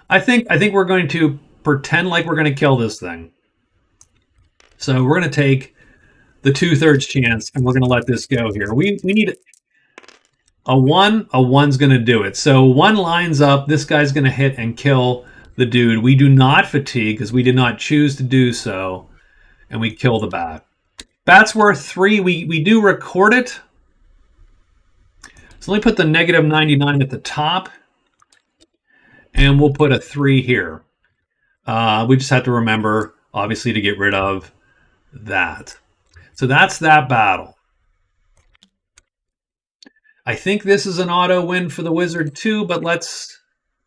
I think we're going to pretend like we're going to kill this thing. So we're going to take the 2/3 chance, and we're going to let this go here. We need a 1. A 1's going to do it. So 1 lines up. This guy's going to hit and kill the dude. We do not fatigue because we did not choose to do so, and we kill the bat. Bat's worth 3. We do record it. So let me put the -99 at the top. And we'll put a 3 here. We just have to remember, obviously, to get rid of that. So that's that battle. I think this is an auto win for the wizard too, but let's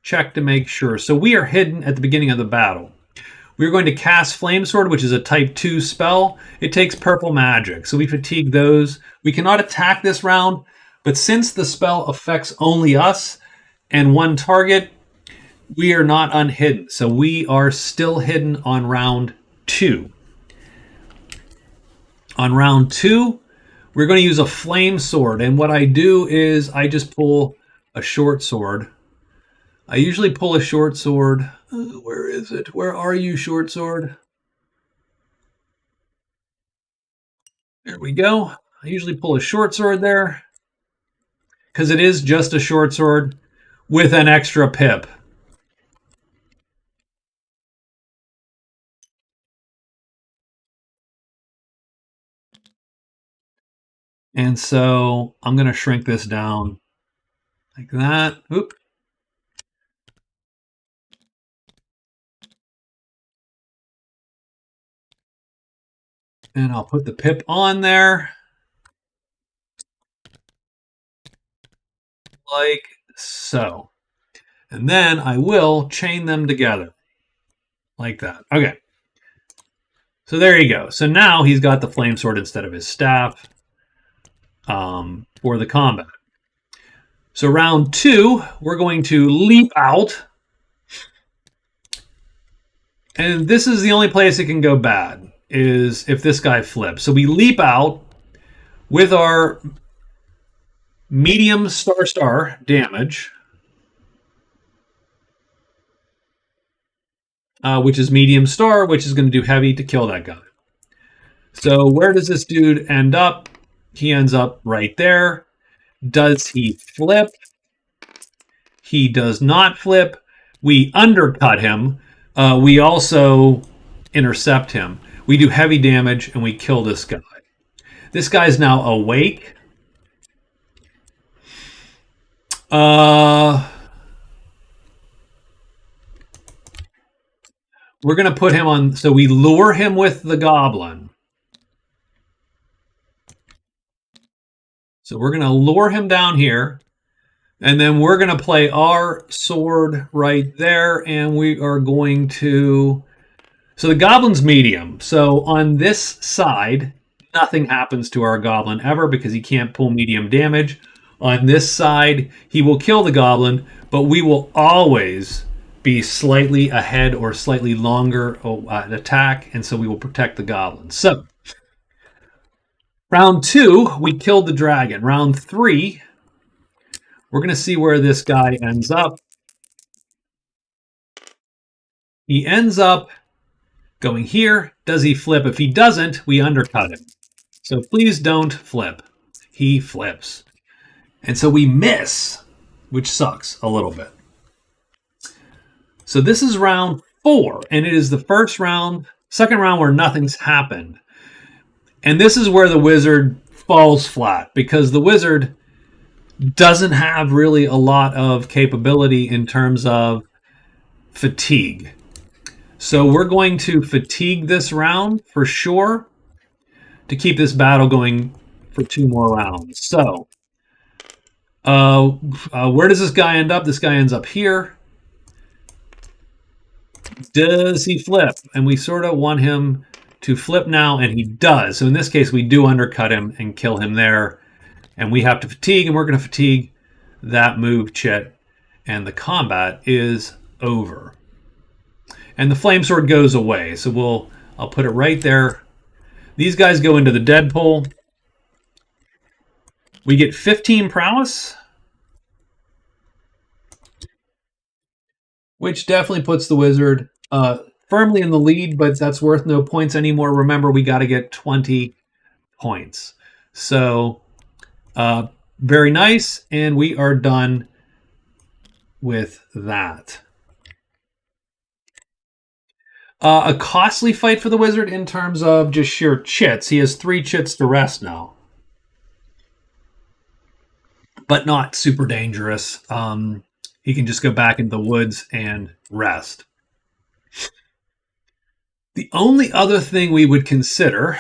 check to make sure. So we are hidden at the beginning of the battle. We're going to cast Flame Sword, which is a type 2 spell. It takes purple magic, so we fatigue those. We cannot attack this round, but since the spell affects only us and one target, we are not unhidden. So we are still hidden on round 2. On round 2, we're going to use a Flame Sword, and what I do is I just pull a short sword. I usually pull a short sword. Where is it? Where are you, short sword? There we go. I usually pull a short sword there because it is just a short sword with an extra pip. And so I'm going to shrink this down like that. Oop. And I'll put the pip on there. Like so. And then I will chain them together. Like that. Okay. So there you go. So now he's got the flame sword instead of his staff for the combat. So round 2, we're going to leap out. And this is the only place it can go bad, is if this guy flips. So we leap out with our medium star damage, which is medium star, which is going to do heavy to kill that guy. So where does this dude end up? He ends up right there. Does he flip? He does not flip. We undercut him. We also intercept him. We do heavy damage and we kill this guy. This guy's now awake. We're going to put him on. So we lure him with the goblin. So we're going to lure him down here. And then we're going to play our sword right there. And we are going to... So the goblin's medium. So on this side, nothing happens to our goblin ever because he can't pull medium damage. On this side, he will kill the goblin, but we will always be slightly ahead or slightly longer attack, and so we will protect the goblin. So, round 2, we killed the dragon. Round 3, we're going to see where this guy ends up. He ends up going here. Does he flip? If he doesn't, we undercut him. So please don't flip. He flips. And so we miss, which sucks a little bit. So this is round 4, and it is the second round where nothing's happened. And this is where the wizard falls flat, because the wizard doesn't have really a lot of capability in terms of fatigue. So we're going to fatigue this round for sure to keep this battle going for 2 more rounds. So where does this guy end up? This guy ends up here. Does he flip? And we sort of want him to flip now, and he does. So in this case, we do undercut him and kill him there. And we have to fatigue, and we're going to fatigue that move, Chit. And the combat is over. And the flame sword goes away. So I'll put it right there. These guys go into the dead pool. We get 15 prowess, which definitely puts the wizard firmly in the lead, but that's worth no points anymore. Remember, we got to get 20 points. So, very nice, and we are done with that. A costly fight for the wizard in terms of just sheer chits. He has 3 chits to rest now. But not super dangerous. He can just go back into the woods and rest. The only other thing we would consider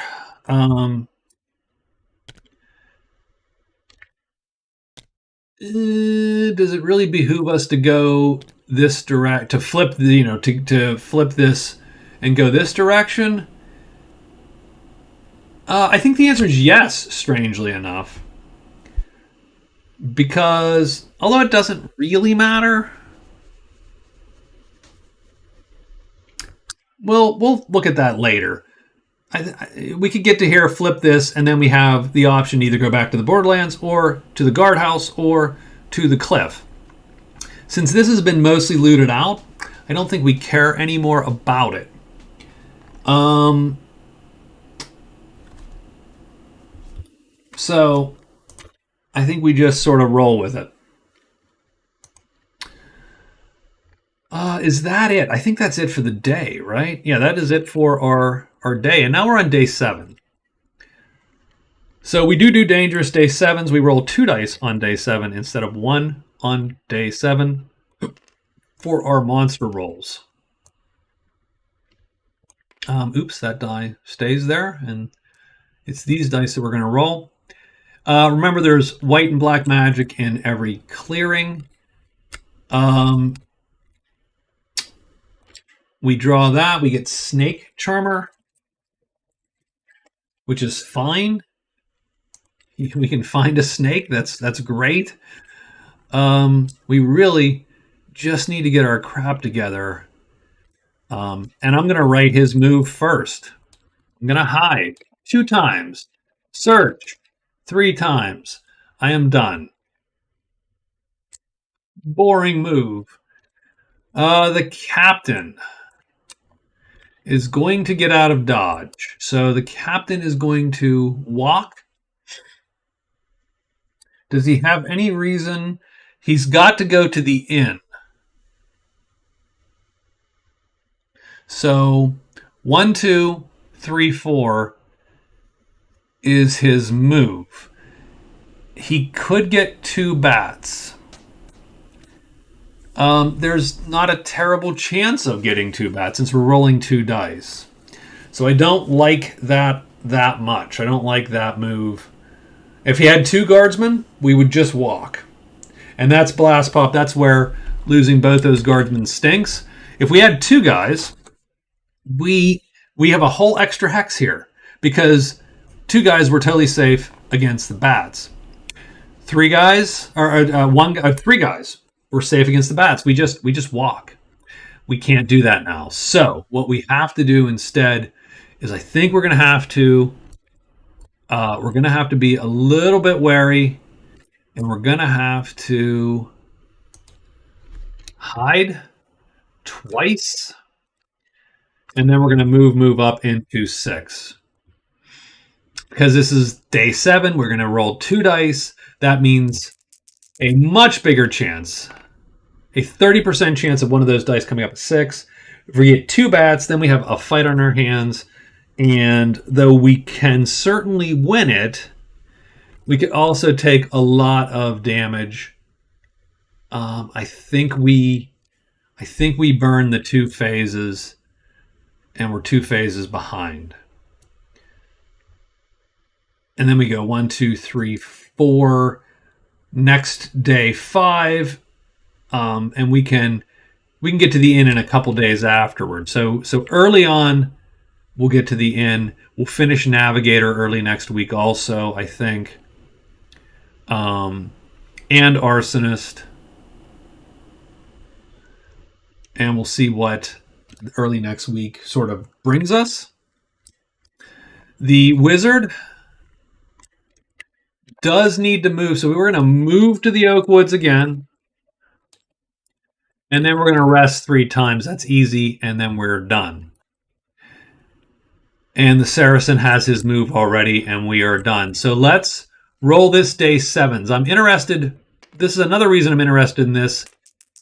does it really behoove us to go this direct, to flip to flip this and go this direction? I think the answer is yes, strangely enough. Because, although it doesn't really matter, we'll look at that later. We could get to here, flip this, and then we have the option to either go back to the Borderlands or to the guardhouse or to the cliff. Since this has been mostly looted out, I don't think we care anymore about it. So I think we just sort of roll with it. Is that it? I think that's it for the day, right? Yeah, that is it for our day. And now we're on day 7. So we do dangerous day 7s. We roll 2 dice on day 7 instead of 1 on day 7 for our monster rolls. Oops, that die stays there. And It's these dice that we're going to roll. Remember, there's white and black magic in every clearing. We draw that. We get Snake Charmer, which is fine. We can find a snake. That's great. We really just need to get our crap together. And I'm going to write his move first. I'm going to hide 2 times. Search 3 times. I am done. Boring move. The captain is going to get out of dodge. So the captain is going to walk. Does he have any reason? He's got to go to the inn. So 1, 2, 3, 4 is his move. He could get 2 bats. There's not a terrible chance of getting 2 bats since we're rolling 2 dice. So I don't like that much. I don't like that move. If he had 2 guardsmen, we would just walk. And that's Blast Pop. That's where losing both those guardsmen stinks. If we had 2 guys, we have a whole extra hex here because 2 guys were totally safe against the bats. 3 guys, or 3 guys were safe against the bats. We just walk. We can't do that now. So what we have to do instead is I think we're going to have to be a little bit wary, and we're going to have to hide twice, and then we're going to move up into 6. Because this is day 7, we're going to roll 2 dice. That means a much bigger chance, a 30% chance of one of those dice coming up at 6. If we get 2 bats, then we have a fight on our hands. And though we can certainly win it, we could also take a lot of damage. I think we burn the 2 phases, and we're 2 phases behind. And then we go 1, 2, 3, 4. Next day 5, and we can get to the inn in a couple days afterward. So early on, we'll get to the inn. We'll finish Navigator early next week, also, I think, and Arsonist, and we'll see what early next week sort of brings us. The Wizard does need to move, so we're going to move to the Oakwoods again, and then we're going to rest 3 times. That's easy, and then we're done. And the Saracen has his move already, and we are done. So let's roll this day 7s. I'm interested. This is another reason I'm interested in this,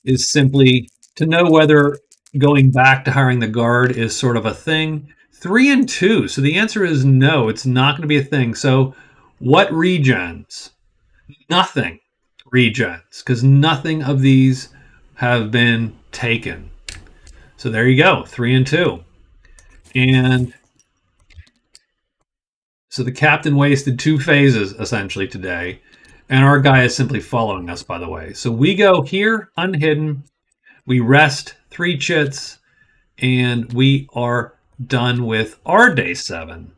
is simply to know whether going back to hiring the guard is sort of a thing. 3 and 2. So the answer is no, it's not going to be a thing. So what regens? Nothing regens, because nothing of these have been taken. So there you go, 3 and 2. And so the captain wasted 2 phases essentially today, and our guy is simply following us, by the way. So we go here, unhidden, we rest 3 chits, and we are done with our day 7.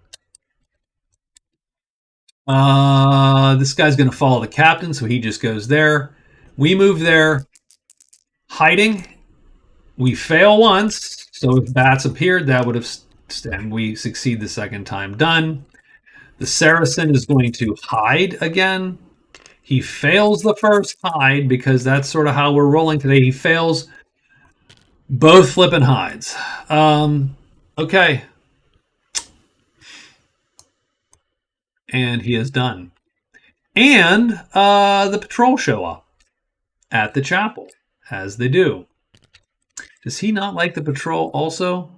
This guy's going to follow the captain, so he just goes there. We move there. Hiding. We fail once, so if bats appeared, that would have... and we succeed the second time. Done. The Saracen is going to hide again. He fails the first hide, because that's sort of how we're rolling today. He fails both flipping hides. Okay. And he is done. And the patrol show up at the chapel, as they do. Does he not like the patrol also?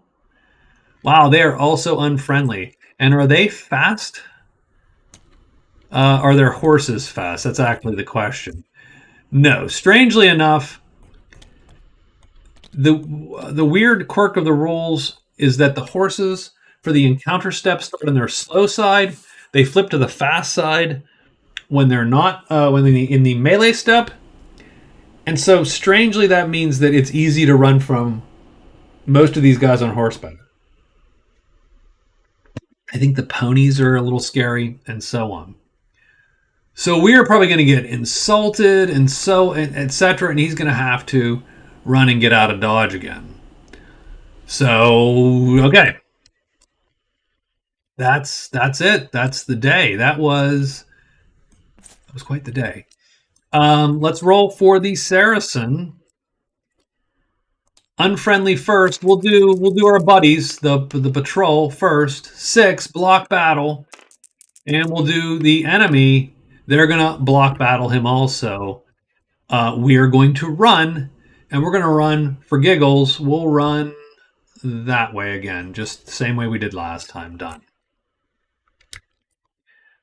Wow, they are also unfriendly. And are they fast? Are their horses fast? That's actually the question. No. Strangely enough, the weird quirk of the rules is that the horses for the encounter steps start on their slow side, They flip to the fast side when they're not in the melee step, and so strangely that means that it's easy to run from most of these guys on horseback. I think the ponies are a little scary, and so on. So we are probably going to get insulted, and so etc. And he's going to have to run and get out of dodge again. So okay, that's it. That's the day. That was quite the day. Let's roll for the Saracen. Unfriendly first. We'll do our buddies, the patrol first. 6 block battle, and we'll do the enemy. They're gonna block battle him also. We are going to run, and we're gonna run for giggles. We'll run that way again, just the same way we did last time. Done.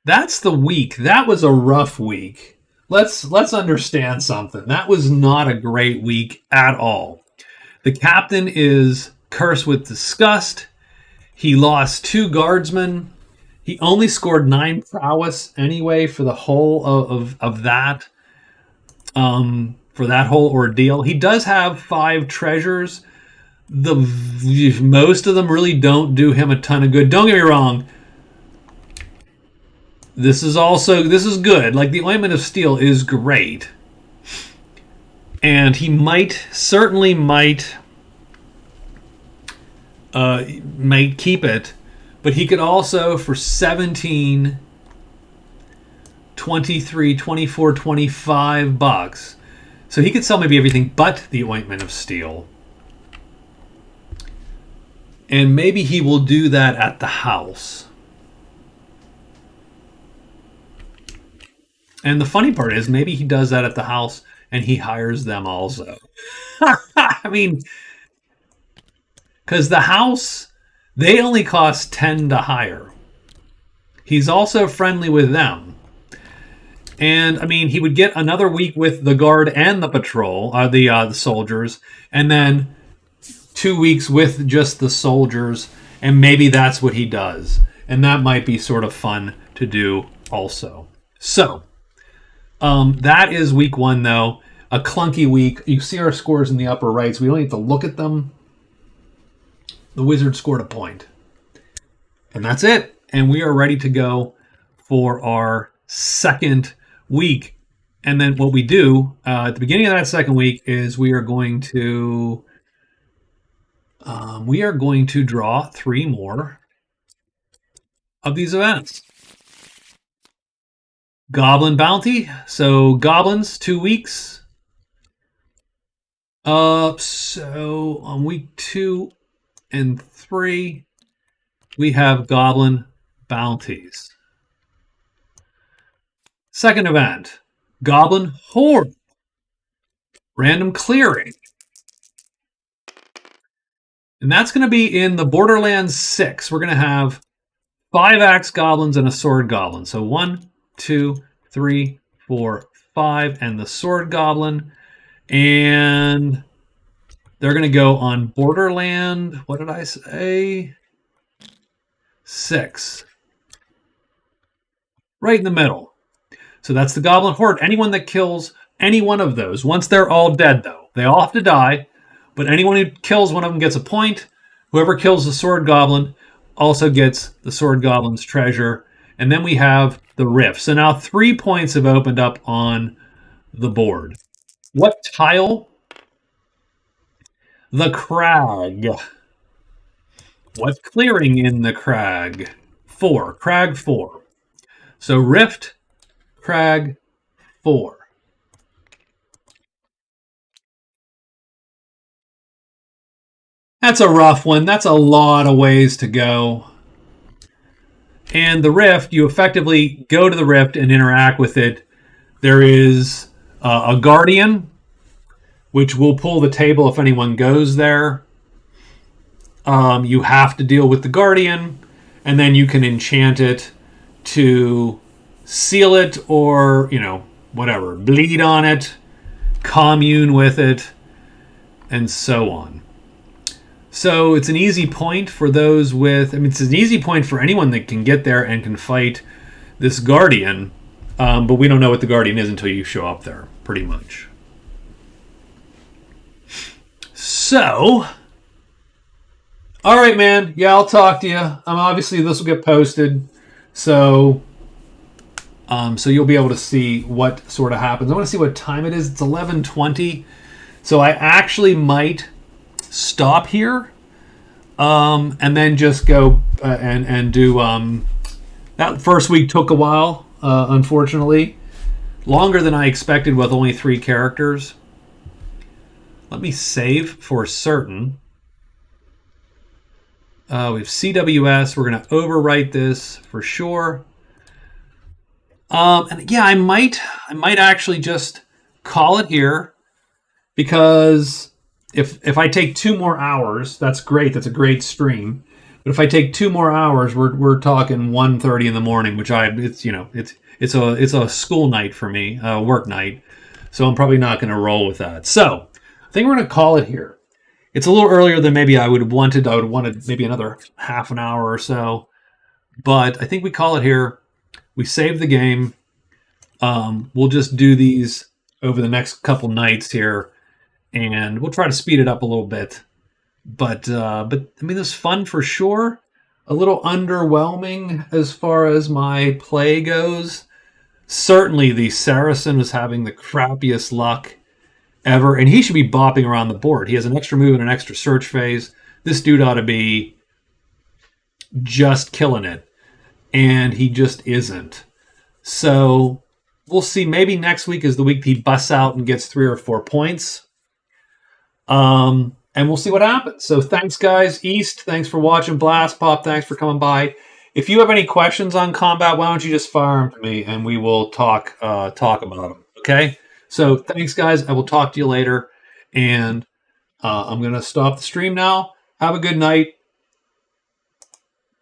That's the week. That was a rough week. Let's understand something. That was not a great week at all. The captain is cursed with disgust. He lost 2 guardsmen. He only scored 9 prowess anyway for the whole of that. For that whole ordeal. He does have 5 treasures. Most of them really don't do him a ton of good. Don't get me wrong. This is good. Like, the Ointment of Steel is great. And he certainly might keep it, but he could also, for 17, 23, 24, 25 bucks. So he could sell maybe everything but the Ointment of Steel. And maybe he will do that at the house. And the funny part is, maybe he does that at the house and he hires them also. I mean, because the house, they only cost 10 to hire. He's also friendly with them. And, I mean, he would get another week with the guard and the patrol, the soldiers, and then 2 weeks with just the soldiers, and maybe that's what he does. And that might be sort of fun to do also. So, that is week 1, though. A clunky week. You see our scores in the upper right, so we don't need to look at them. The Wizard scored a point. And that's it. And we are ready to go for our second week. And then what we do at the beginning of that second week is we are going to draw 3 more of these events. Goblin Bounty. So goblins, 2 weeks. So on week 2 and 3, we have Goblin Bounties. Second event, Goblin Horde. Random clearing. And that's going to be in the Borderlands 6. We're going to have 5 axe goblins and a sword goblin. So 1, 2, 3, 4, 5, and the sword goblin. And they're going to go on Borderland, what did I say? 6. Right in the middle. So that's the Goblin Horde. Anyone that kills any one of those, once they're all dead though, they all have to die, but anyone who kills one of them gets a point. Whoever kills the Sword Goblin also gets the Sword Goblin's treasure. And then we have the Rift. So now 3 points have opened up on the board. What tile? The Crag. What clearing in the Crag? 4. Crag 4. So Rift, Crag 4. That's a rough one. That's a lot of ways to go. And the Rift, you effectively go to the Rift and interact with it. There is a Guardian, which will pull the table if anyone goes there. You have to deal with the Guardian, and then you can enchant it to seal it or, whatever. Bleed on it, commune with it, and so on. So it's an easy point for those with. I mean, it's an easy point for anyone that can get there and can fight this Guardian. But we don't know what the Guardian is until you show up there, pretty much. So, all right, man. Yeah, I'll talk to you. Obviously, this will get posted, so you'll be able to see what sort of happens. I want to see what time it is. It's 11:20, so I actually might stop here, and then just go and do. That first week took a while, unfortunately, longer than I expected with only 3 characters. Let me save for certain. We have CWS. We're going to overwrite this for sure. And yeah, I might actually just call it here, because if I take 2 more hours, that's great. That's a great stream. But if I take 2 more hours, we're talking 1:30 in the morning, which it's a school night for me, work night. So I'm probably not going to roll with that. So I think we're going to call it here. It's a little earlier than maybe I would have wanted. I would have wanted maybe another half an hour or so. But I think we call it here. We save the game. We'll just do these over the next couple nights here, and we'll try to speed it up a little bit. But I mean, this is fun for sure. A little underwhelming as far as my play goes. Certainly, the Saracen was having the crappiest luck ever, and he should be bopping around the board. He has an extra move and an extra search phase. This dude ought to be just killing it, and he just isn't. So we'll see. Maybe next week is the week he busts out and gets 3 or 4 points. And we'll see what happens. So thanks, guys. East, thanks for watching. Blast Pop, thanks for coming by. If you have any questions on combat, why don't you just fire them to me, and we will talk about them. Okay? So thanks, guys. I will talk to you later. And I'm going to stop the stream now. Have a good night.